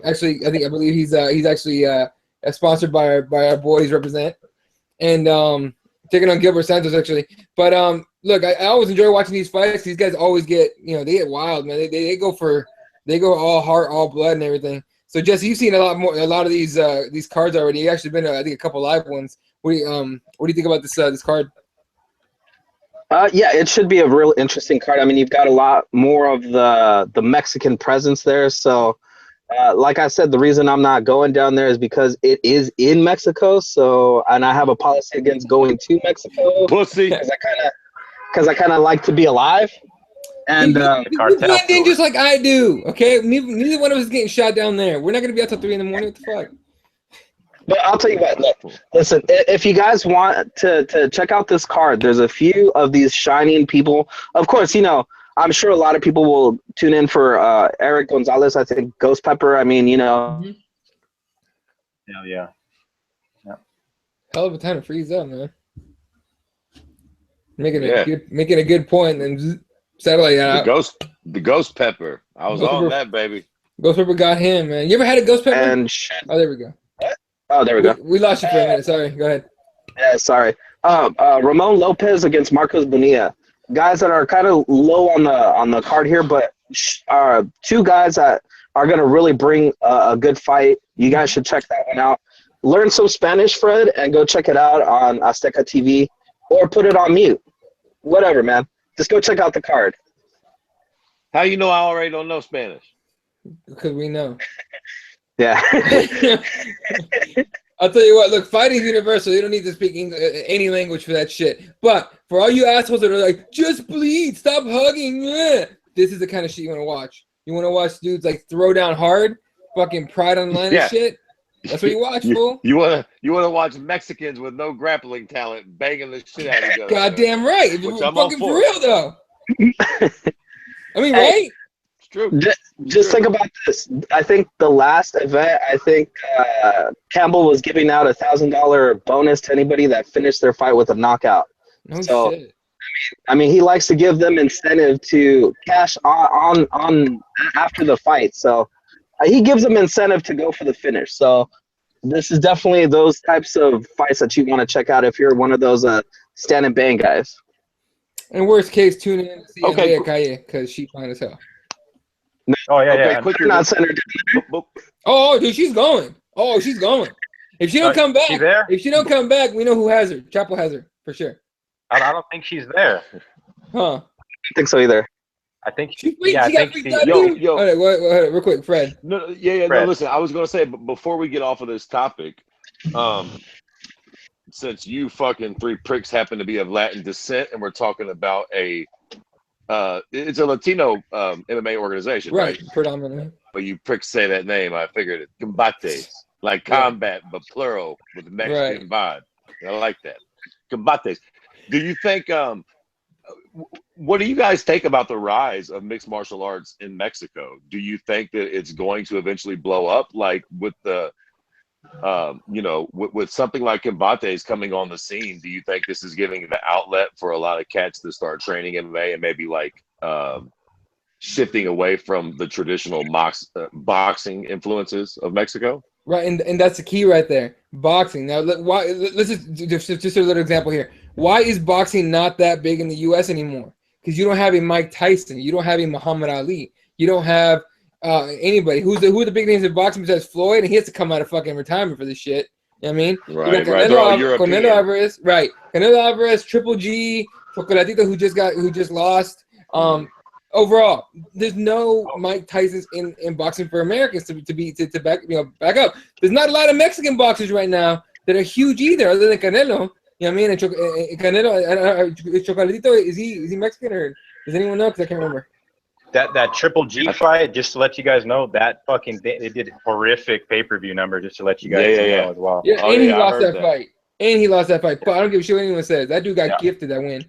Actually, I believe he's actually sponsored by our boys represent. And taking on Gilbert Santos, actually. But look, I always enjoy watching these fights. These guys always get, they get wild, man. They go all heart, all blood and everything. So Jesse, you've seen a lot of these cards already. You've actually been to, I think, a couple live ones. What do you think about this card? Yeah, it should be a real interesting card. I mean, you've got a lot more of the Mexican presence there. So, like I said, the reason I'm not going down there is because it is in Mexico. So, and I have a policy against going to Mexico. Pussy. Because I kind of like to be alive. And you blend in just like I do, okay? Neither one of us is getting shot down there. We're not going to be out till 3 in the morning. What the fuck? But I'll tell you what, look, listen, if you guys want to check out this card, there's a few of these shining people. Of course, I'm sure a lot of people will tune in for Eric Gonzalez, I think, Ghost Pepper. I mean, Hell yeah. Hell of a time to freeze up, man. Making a good point and satellite out. The Ghost Pepper. I was on that, baby. Ghost Pepper got him, man. You ever had a Ghost Pepper? Oh, there we go. Oh, there we go. We lost you for a minute. Sorry. Go ahead. Yeah, sorry. Ramon Lopez against Marcos Bonilla. Guys that are kind of low on the card here, but two guys that are going to really bring a good fight. You guys should check that one out. Learn some Spanish, Fred, and go check it out on Azteca TV or put it on mute. Whatever, man. Just go check out the card. How you know I already don't know Spanish? Because we know. Yeah. I'll tell you what, look, fighting's universal. You don't need to speak any language for that shit. But for all you assholes that are like, just bleed, stop hugging. This is the kind of shit you want to watch. You want to watch dudes like throw down hard. fucking Pride Online and shit. That's what you watch, fool. You wanna watch Mexicans with no grappling talent banging the shit out of each other. Goddamn right. Which You're I'm all fucking for. for real though. I mean, Hey, right? It's true. Just think about this. I think the last event, Campbell was giving out $1,000 bonus to anybody that finished their fight with a knockout. No So, shit. I mean, he likes to give them incentive to cash on after the fight. So he gives them incentive to go for the finish. So this is definitely those types of fights that you want to check out if you're one of those stand and bang guys. In worst case, tune in to see Okay, Andrea Calle because she fine as hell. Oh yeah, Okay, yeah. quicker. Not centered. Oh, dude, she's going. Oh, she's going. If she don't come back, She's there? if she don't come back, we know who has her. Chapo has her for sure. I don't think she's there. Huh? I don't think so either. I think She yeah, I got think freaked she, out, Yo, dude. yo. Hold on, wait, real quick, Fred. No, no, Fred. listen, I was gonna say, but before we get off of this topic, since you fucking three pricks happen to be of Latin descent, and we're talking about it's a Latino MMA organization, right? Predominantly. But you pricks say that name, I figured it. Combates, like combat, but plural with Mexican vibe. I like that. Combates. Do you think? What do you guys think about the rise of mixed martial arts in Mexico? Do you think that it's going to eventually blow up, like with the, with something like Combates coming on the scene? Do you think this is giving the outlet for a lot of cats to start training MMA and maybe like shifting away from the traditional boxing influences of Mexico? Right, and that's the key right there. Boxing. Now, why? Let's just a little example here. Why is boxing not that big in the U.S. anymore? Because you don't have a Mike Tyson, you don't have a Muhammad Ali, you don't have anybody. Who are the big names in boxing besides Floyd? And he has to come out of fucking retirement for this shit. You know what I mean? Right, you got right. They're all European. Canelo Alvarez, right? Canelo Alvarez, Triple G, Chocolatito, who just lost. Overall, there's no Mike Tyson's in boxing for Americans to back up. There's not a lot of Mexican boxers right now that are huge either, other than Canelo. You know what I mean? And Canelo, Chocolatito, is he Mexican or does anyone know? Because I can't remember. That Triple G fight, just to let you guys know, that fucking they did horrific pay-per-view number, just to let you guys know as well. Yeah, and he lost that fight. And he lost that fight. But I don't give a shit what anyone says. That dude got gifted that win,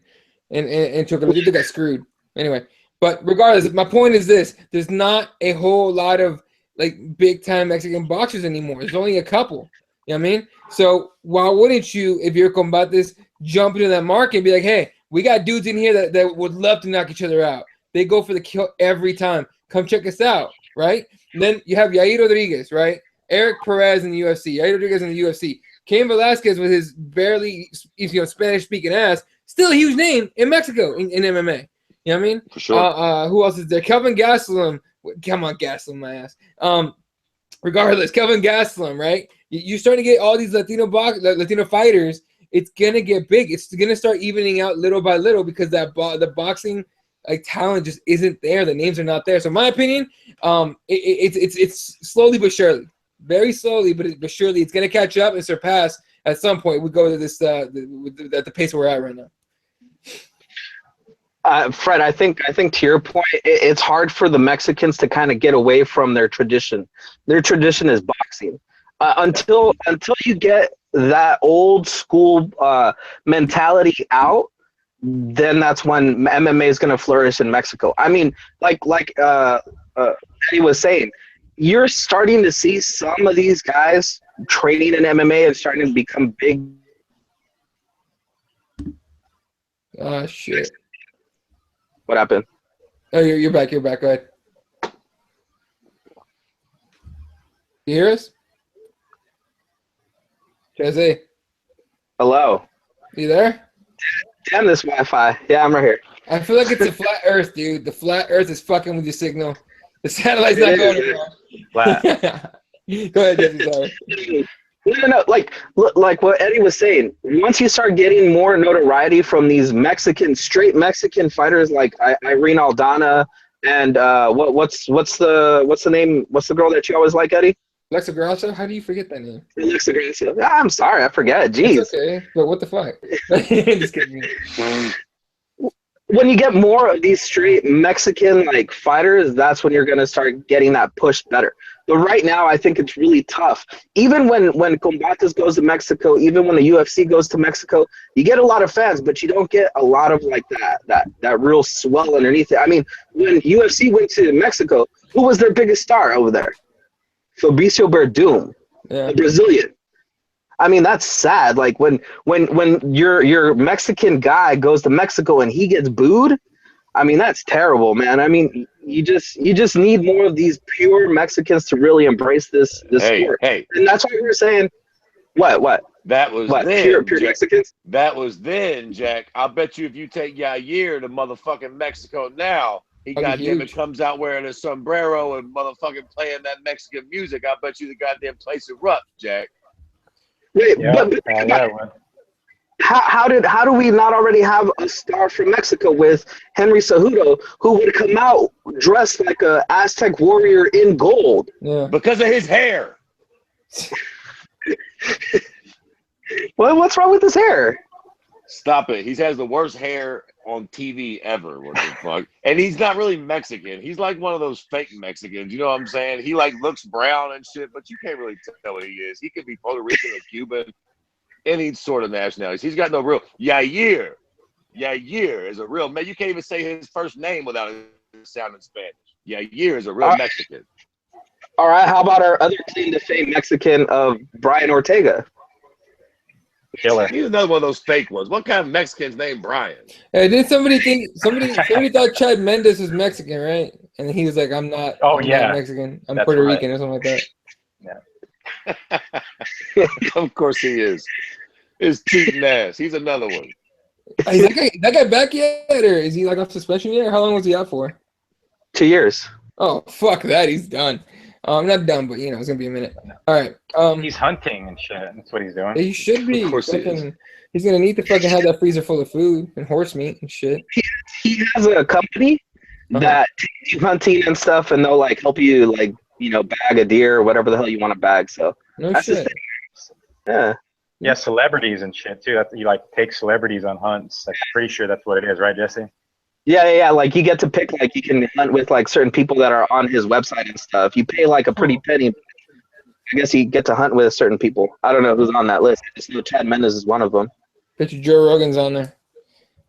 and Chocolatito got screwed. Anyway. But regardless, my point is this: there's not a whole lot of like big time Mexican boxers anymore. There's only a couple. You know what I mean? So why wouldn't you, if you're Combates, jump into that market and be like, hey, we got dudes in here that would love to knock each other out. They go for the kill every time. Come check us out, right? And then you have Yair Rodriguez, right? Eric Perez in the UFC. Yair Rodriguez in the UFC. Cain Velasquez with his barely Spanish speaking ass, still a huge name in Mexico in MMA. You know what I mean? For sure. Who else is there? Kelvin Gastelum. Come on, Gastelum, my ass. Regardless, Kelvin Gastelum, right? You're starting to get all these Latino fighters. It's gonna get big. It's gonna start evening out little by little because the boxing like talent just isn't there. The names are not there. So, in my opinion, it's slowly but surely, very slowly but surely, it's gonna catch up and surpass at some point. We go to this at the pace we're at right now. Fred, I think to your point, it's hard for the Mexicans to kind of get away from their tradition. Their tradition is boxing. Until you get that old school mentality out, then that's when MMA is going to flourish in Mexico. I mean, like Eddie was saying, you're starting to see some of these guys training in MMA and starting to become big. Oh shit. What happened? Oh, you're back. You're back. Go ahead. You hear us? Jesse? Hello? You there? Damn this Wi-Fi. Yeah, I'm right here. I feel like it's a flat Earth, dude. The flat Earth is fucking with your signal. The satellite's not going anymore. Flat. Go ahead, Jesse. Sorry. No. Like what Eddie was saying. Once you start getting more notoriety from these straight Mexican fighters like Irene Aldana and what's the name? What's the girl that you always like, Eddie? Alexa Grasso? How do you forget that name? Alexa Grasso. I'm sorry, I forget. Jeez. It's okay, but what the fuck? Just kidding. When you get more of these straight Mexican like fighters, that's when you're gonna start getting that push better. But right now, I think it's really tough. Even when Combates goes to Mexico, even when the UFC goes to Mexico, you get a lot of fans, but you don't get a lot of like that real swell underneath it. I mean, when UFC went to Mexico, who was their biggest star over there? Fabricio Verdum, Yeah. a Brazilian. I mean, that's sad. Like when your Mexican guy goes to Mexico and he gets booed, I mean, that's terrible, man. I mean, you just need more of these pure Mexicans to really embrace this sport. Hey. And that's why we were saying, what? That was What? then, Pure Jack. Mexicans? That was then, Jack. I bet you if you take Yair to motherfucking Mexico now, he That'd be goddamn it huge. comes out wearing a sombrero and motherfucking playing that Mexican music. I bet you the goddamn place erupt, Jack. Wait, Yeah, but think about yeah, it. well, How do we not already have a star from Mexico with Henry Cejudo, who would come out dressed like a Aztec warrior in gold? Yeah. Because of his hair. Well, what's wrong with his hair? Stop it. He has the worst hair on TV ever. What the fuck? And he's not really Mexican. He's like one of those fake Mexicans. You know what I'm saying? He like looks brown and shit, but you can't really tell what he is. He could be Puerto Rican or Cuban, any sort of nationalities. He's got no real Yair. Yair is a real man. You can't even say his first name without it sounding Spanish. Yair is a real Mexican. All right, how about our other claim to fame Mexican of Brian Ortega? killer. He's another one of those fake ones. What kind of Mexican's named Brian? Hey, didn't somebody thought Chad Mendes was Mexican, right? And he was like, I'm not. Oh, I'm yeah. not Mexican. I'm That's Puerto right. Rican or something like that. Of course he is. His cheating ass. He's another one. Hey, is that guy back yet, or is he like off suspension yet? Or how long was he out for? 2 years. Oh, fuck that. He's done. Not done, but it's gonna be a minute. All right. He's hunting and shit. That's what he's doing. He should be. Of course he is. Fucking, he's gonna need to fucking have that freezer full of food and horse meat and shit. He has a company that takes you hunting and stuff, and they'll like help you like bag a deer or whatever the hell you want to bag. So No that's his shit. thing. Yeah. Yeah, celebrities and shit too. You like take celebrities on hunts. I'm pretty sure that's what it is, right, Jesse? Yeah. Like you get to pick, like you can hunt with like certain people that are on his website and stuff. You pay like a pretty penny. I guess you get to hunt with certain people. I don't know who's on that list. I just know Chad Mendes is one of them. Bet you Joe Rogan's on there.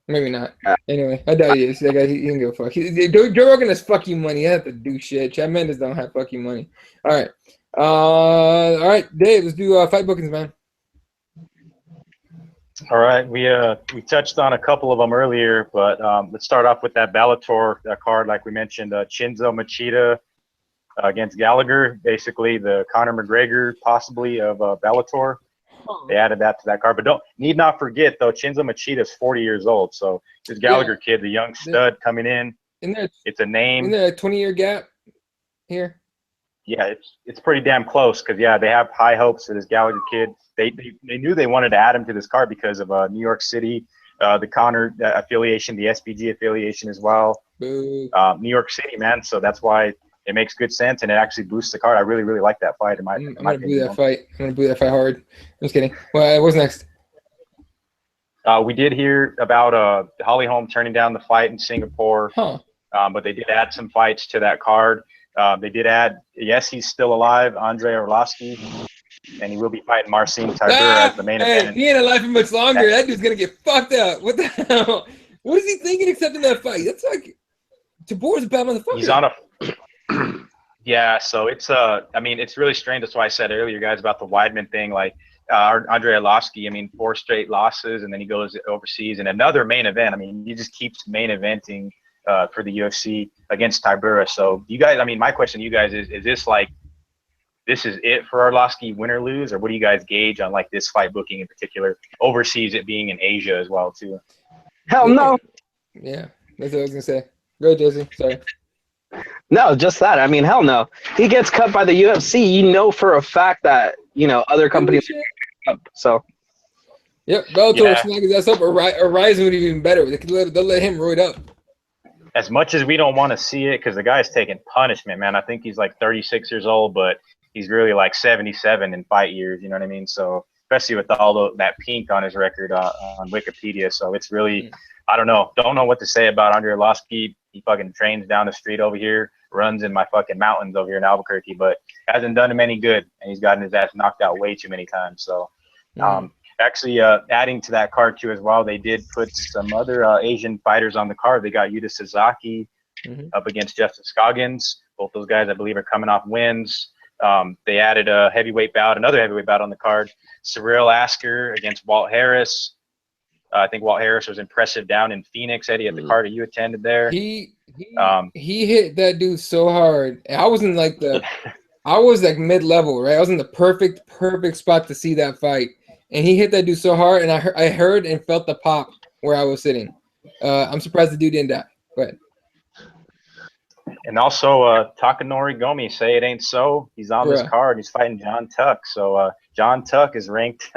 Maybe not. Yeah. Anyway, I doubt he is. That guy, he can go fuck. Joe Rogan has fuck you money. He has to do shit. Chad Mendes don't have fuck you money. All right, Dave. Let's do fight bookings, man. All right, we touched on a couple of them earlier, but let's start off with that Bellator card, like we mentioned, Chinzo Machida against Gallagher, basically the Conor McGregor possibly of Bellator. They added that to that card, but need not forget though, Chinzo Machida is 40 years old, so this Gallagher kid, the young stud coming in, it's a name. Isn't there a 20-year gap here? Yeah, it's pretty damn close because they have high hopes for this Gallagher kid. They knew they wanted to add him to this card because of New York City, the Conor affiliation, the SBG affiliation as well. Boo. New York City, man. So that's why it makes good sense and it actually boosts the card. I really, really like that fight. I'm gonna boo that fight. I'm gonna boo that fight hard. I'm just kidding. Well, what's next? We did hear about Holly Holm turning down the fight in Singapore, but they did add some fights to that card. They did add, yes, he's still alive, Andrei Arlovsky, and he will be fighting Marcin Tybura as the main event. He ain't alive for much longer. That dude's gonna get fucked up. What the hell? What is he thinking accepting that fight? That's like Tabor's a bad motherfucker. He's on a yeah, so it's it's really strange. That's why I said earlier, guys, about the Weidman thing. Like Andrei Arlovsky, 4 straight losses, and then he goes overseas and another main event. He just keeps main eventing for the UFC against Tybura. So you guys, my question to you guys is this like, this is it for Arlovsky, win or lose, or what do you guys gauge on like this fight booking in particular, overseas, it being in Asia as well too? Hell no. Yeah, that's what I was gonna say. Go ahead, Jesse. Sorry. No, just that. Hell no. He gets cut by the UFC. You know for a fact that other companies are up. So. Yep, Bellator snag his ass up. Or Ryzen would be even better. They'll let him roid up. As much as we don't want to see it, because the guy's taking punishment, man. I think he's like 36 years old, but he's really like 77 in fight years. You know what I mean? So especially with all that pink on his record on Wikipedia. So it's really, I don't know what to say about Andrei Arlovsky. He fucking trains down the street over here. runs in my fucking mountains over here in Albuquerque, but hasn't done him any good, and he's gotten his ass knocked out way too many times. So, actually, adding to that card too as well, they did put some other Asian fighters on the card. They got Yuta Sasaki up against Justin Scoggins. Both those guys, I believe, are coming off wins. They added a heavyweight bout, another heavyweight bout on the card. Cyril Asker against Walt Harris. I think Walt Harris was impressive down in Phoenix, Eddie, at the card that you attended there. He hit that dude so hard. I was in like I was like mid-level, right? I was in the perfect spot to see that fight. And he hit that dude so hard, and I heard and felt the pop where I was sitting. I'm surprised the dude didn't die. Go ahead. And also, Takanori Gomi, say it ain't so. He's on this card. He's fighting John Tuck. So John Tuck is ranked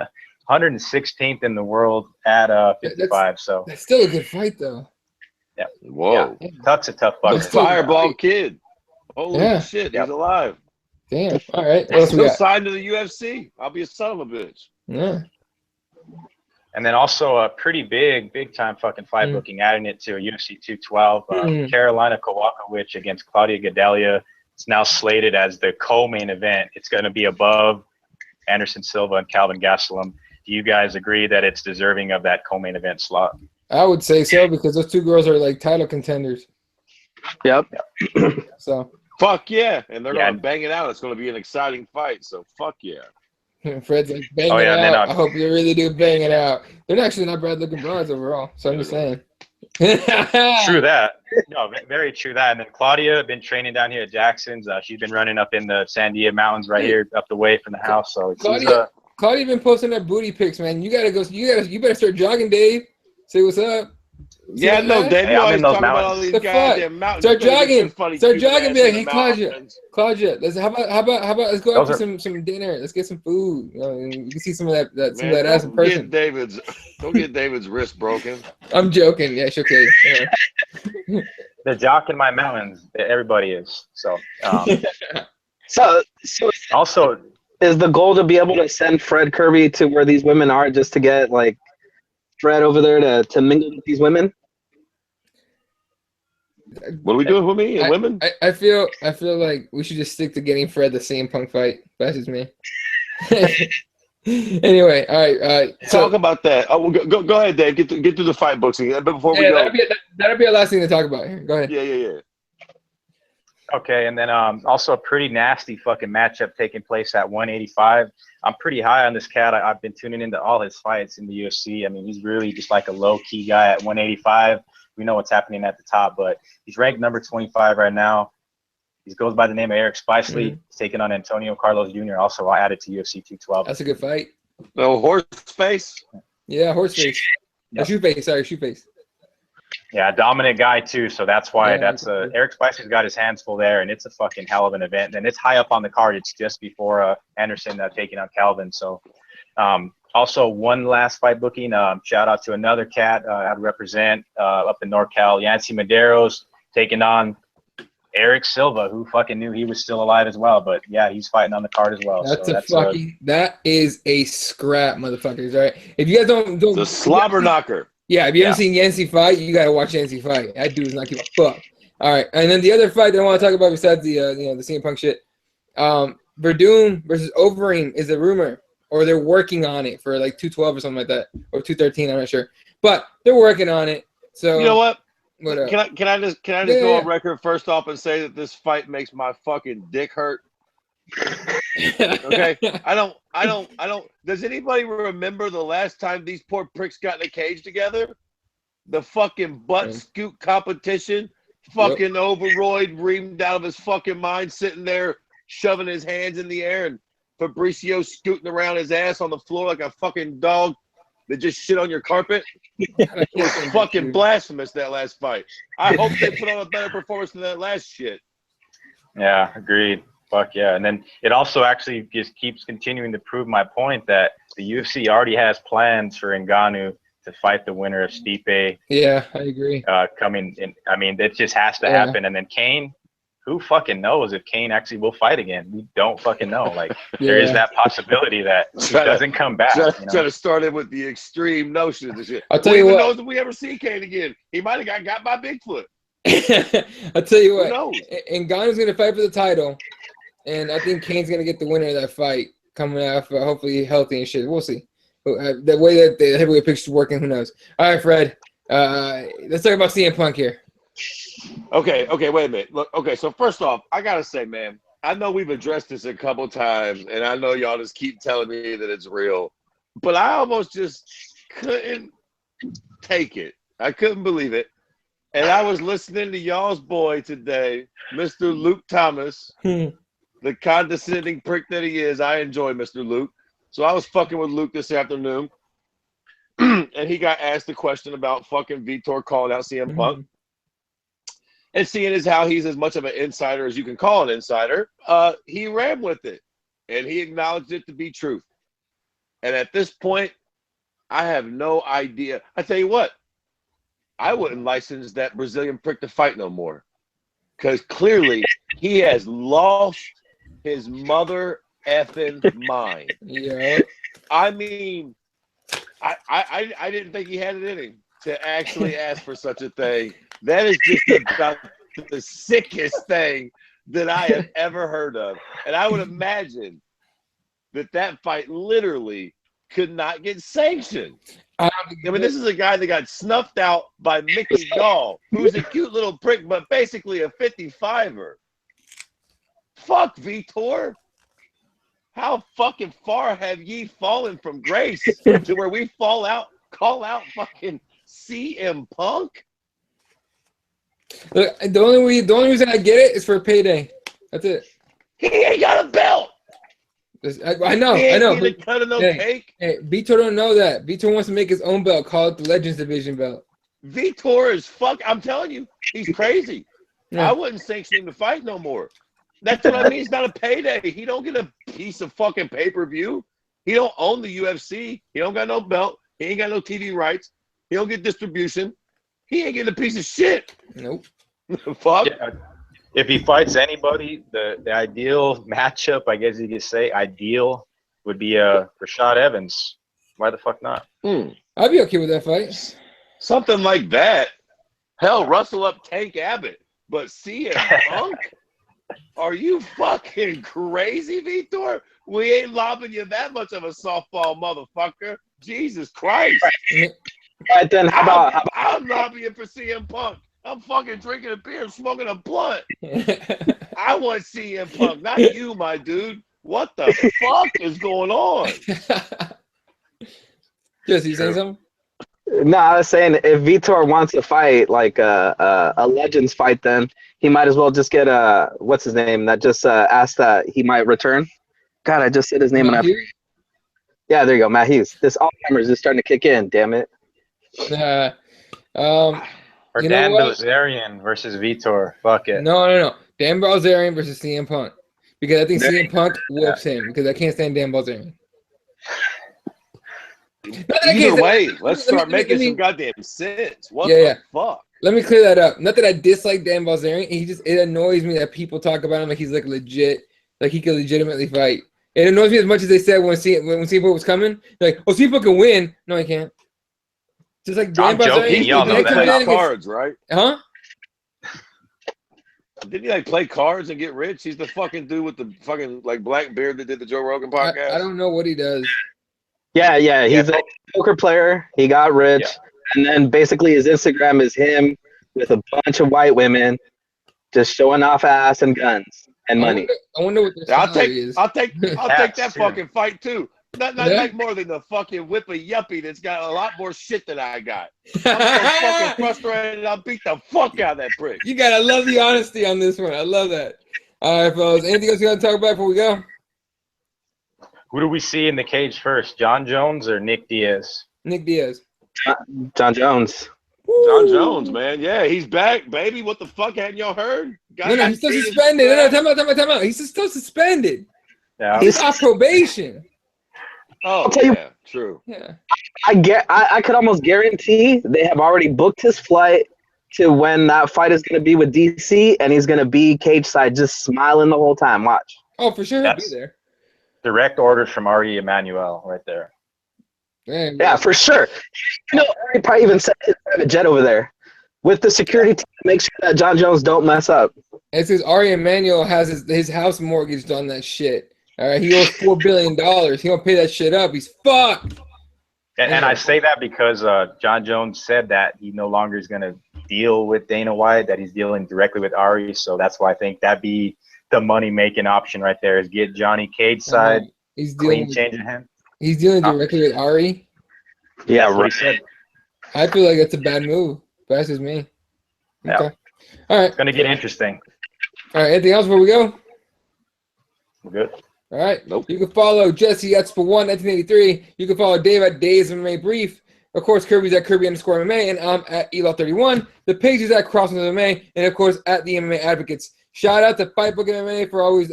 116th in the world at 55. That's still a good fight, though. Yeah. Whoa. Yeah. Tuck's a tough fucker. Fireball kid. Holy shit, he's alive. Damn. All right. What else we still got? signed to the UFC. I'll be a son of a bitch. Yeah. And then also a pretty big time fucking fight booking, adding it to UFC 212. Carolina Kowalkiewicz against Claudia Gadelha. It's now slated as the co-main event. It's going to be above Anderson Silva and Calvin Gastelum. Do you guys agree that it's deserving of that co-main event slot? I would say so, because those two girls are like title contenders. Yep. So. Fuck yeah. And they're going to bang it out. It's going to be an exciting fight. So fuck yeah. Fred's like, bang it out. I hope you really do bang it out. They're actually not bad looking broads overall. So I'm just saying. True that. No, very true that. And then Claudia been training down here at Jackson's. She's been running up in the Sandia Mountains right here up the way from the house. So Claudia been posting her booty pics, man. You better start jogging, Dave. Say what's up. Yeah, no, Dave. You always talking about all these goddamn mountains. Start jogging. Be like, hey, Claudia. How about let's go out for some dinner. Let's get some food. You can see some of that ass in person. Don't get David's wrist broken. I'm joking. Yeah, she'll kill you. Yeah. They're jocking my mountains. Everybody is. So. So also, is the goal to be able to send Fred Kirby to where these women are, just to get like Fred over there to mingle with these women? What are we doing with me and women? I feel like we should just stick to getting Fred the CM Punk fight. That's just me. Anyway, all right. Talk about that. Oh, well, go ahead, Dave. Get through the fight books again. But before we go, that'll be our last thing to talk about here. Go ahead. Yeah. Okay, and then also a pretty nasty fucking matchup taking place at 185. I'm pretty high on this cat. I've been tuning into all his fights in the UFC. I mean, he's really just like a low-key guy at 185. We know what's happening at the top, but he's ranked number 25 right now. He goes by the name of Eric Spicely. He's taking on Antonio Carlos Jr., also added to UFC 212. That's a good fight. No, horse face? Yeah, horse face. Yep. Shoe face. Sorry, shoe face. Yeah, dominant guy too. So that's why Eric Spicely's got his hands full there, and it's a fucking hell of an event. And it's high up on the card. It's just before Anderson taking on Calvin. So also one last fight booking. Shout out to another cat I'd represent up in NorCal, Yancy Medeiros, taking on Eric Silva, who fucking knew he was still alive as well. But yeah, he's fighting on the card as well. That is a scrap, motherfuckers. All right. If you guys don't the slobber knocker. Yeah, if you haven't seen Yancy fight, you gotta watch Yancy fight. That dude does not give a fuck. All right, and then the other fight that I want to talk about besides the the CM Punk shit, Verdun versus Overeem is a rumor, or they're working on it for like 212 or something like that, or 213. I'm not sure, but they're working on it. So you know what? Can I just go on record first off and say that this fight makes my fucking dick hurt? Okay, I don't. Does anybody remember the last time these poor pricks got in a cage together? The fucking butt scoot competition. Fucking overroid, reamed out of his fucking mind, sitting there shoving his hands in the air, and Fabricio scooting around his ass on the floor like a fucking dog that just shit on your carpet. It was fucking blasphemous, that last fight. I hope they put on a better performance than that last shit. Yeah, agreed. Fuck yeah. And then it also actually just keeps continuing to prove my point that the UFC already has plans for Ngannou to fight the winner of Stipe. Yeah, I agree. Coming in. I mean, it just has to happen. And then Kane, who fucking knows if Kane actually will fight again? We don't fucking know. Like, there is that possibility that he doesn't come back. Try to start it with the extreme notions and shit. I'll tell you what. Who knows if we ever see Kane again? He might have got by Bigfoot. I'll tell you Who what. knows? Ngannou's going to fight for the title, and I think Kane's going to get the winner of that fight coming out, hopefully healthy and shit. We'll see. The way that the heavyweight picture's working, who knows? All right, Fred. Let's talk about CM Punk here. Okay, wait a minute. Look, okay, so first off, I gotta say, man, I know we've addressed this a couple times, and I know y'all just keep telling me that it's real, but I almost just couldn't take it. I couldn't believe it. And I was listening to y'all's boy today, Mr. Luke Thomas, the condescending prick that he is. I enjoy Mr. Luke. So I was fucking with Luke this afternoon, and he got asked a question about fucking Vitor calling out CM Punk. And seeing as how he's as much of an insider as you can call an insider, he ran with it, and he acknowledged it to be truth. And at this point, I have no idea. I tell you what, I wouldn't license that Brazilian prick to fight no more, because clearly he has lost his mother effing mind. Yeah. I mean, I didn't think he had it in him to actually ask for such a thing. That is just about the sickest thing that I have ever heard of. And I would imagine that fight literally could not get sanctioned. I mean, this is a guy that got snuffed out by Mickey Gall, who's a cute little prick, but basically a 55er. Fuck, Vitor. How fucking far have ye fallen from grace to where we call out fucking CM Punk? Look, the only reason I get it is for a payday. That's it. He ain't got a belt. I know. But cut no cake. Hey, Vitor don't know that. Vitor wants to make his own belt, call it the Legends Division belt. Vitor is fuck. I'm telling you, he's crazy. Yeah. I wouldn't sanction him to fight no more. That's what I mean. It's not a payday. He don't get a piece of fucking pay-per-view. He don't own the UFC. He don't got no belt. He ain't got no TV rights. He don't get distribution. He ain't getting a piece of shit. Nope. Fuck. Yeah. If he fights anybody, the ideal matchup, I guess you could say, ideal would be Rashad Evans. Why the fuck not? I'd be okay with that fight. Something like that. Hell, rustle up Tank Abbott. But CM Punk? Are you fucking crazy, Vitor? We ain't lobbing you that much of a softball, motherfucker. Jesus Christ. Right then, how about I'm lobbying for CM Punk. I'm fucking drinking a beer and smoking a blunt. I want CM Punk, not you, my dude. What the fuck is going on? Jesse, you saying something? No, I was saying if Vitor wants to fight like a Legends fight, then he might as well just get what's his name that just asked that he might return. God, I just said his name. Yeah, there you go, Matt Hughes. This Alzheimer's is starting to kick in. Damn it. Or Dan Bilzerian versus Vitor. Fuck it. No. Dan Bilzerian versus CM Punk. Because I think CM Punk whoops him because I can't stand Dan Bilzerian. Either way, let's start making some goddamn sense. What the fuck? Let me clear that up. Not that I dislike Dan Bilzerian. It annoys me that people talk about him like he's like legit, like he could legitimately fight. It annoys me as much as they said when CM Punk was coming. They're like, oh, CM Punk can win. No, he can't. Just like Dan Bilzerian. Y'all know that. Play cards, right? Huh? Didn't he like play cards and get rich? He's the fucking dude with the fucking like black beard that did the Joe Rogan podcast. I don't know what he does. Yeah. He's a poker player. He got rich, and then basically his Instagram is him with a bunch of white women, just showing off ass and guns and money. I wonder what this is. I'll take that fucking fight too. Not like more than the fucking whippy yuppie that's got a lot more shit than I got. I'm so fucking frustrated. I'll beat the fuck out of that prick. I love the honesty on this one. I love that. All right, fellas. Anything else you got to talk about before we go? Who do we see in the cage first, Jon Jones or Nick Diaz? Nick Diaz. Jon Jones. Jon Jones, man. Yeah, he's back, baby. What the fuck? Hadn't y'all heard? No, he's still suspended. No, time out. He's still suspended. Yeah. He's off probation. Oh, I'll tell you, true. Yeah. I could almost guarantee they have already booked his flight to when that fight is going to be with DC, and he's going to be cage side just smiling the whole time. Watch. Oh, for sure. He'll be there. Direct orders from Ari Emanuel right there. Man, yeah, for sure. You know, Ari probably even sent his private jet over there with the security team to make sure that Jon Jones don't mess up. It's because Ari Emanuel has his house mortgaged on that shit. All right, he owes $4 billion. He don't pay that shit up. He's fucked. And I say that because Jon Jones said that he no longer is going to deal with Dana White, that he's dealing directly with Ari. So that's why I think that'd be the money-making option right there, is get Johnny Cage's side, He's clean changing him. He's dealing directly with Ari. Yeah, That's what he said. I feel like that's a bad move. But that's just me. Okay. Yeah. All right. It's going to get interesting. All right. Anything else before we go? We're good. All right. Nope. You can follow Jesse at Spa1 1983. You can follow Dave at Days MMA Brief. Of course, Kirby's at Kirby_MMA, and I'm at Elaw31. The page is at Crossing MMA, and of course at the MMA Advocates. Shout out to Fightbook MMA for always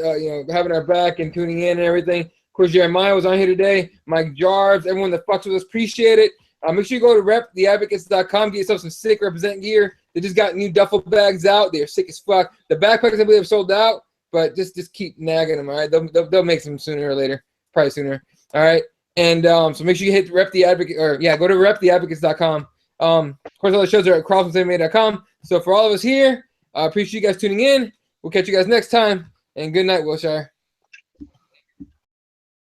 having our back and tuning in and everything. Of course, Jeremiah was on here today. Mike Jarves, everyone that fucks with us, appreciate it. Make sure you go to reptheadvocates.com, get yourself some sick represent gear. They just got new duffel bags out. They are sick as fuck. The backpacks, I believe, have sold out. But just keep nagging them, all right? They'll make some sooner or later, probably sooner. All right, and so make sure you hit Rep the Advocate, or go to reptheadvocates.com. Of course, all the shows are at crossingmma.com. So for all of us here, I appreciate you guys tuning in. We'll catch you guys next time, and good night, Wilshire.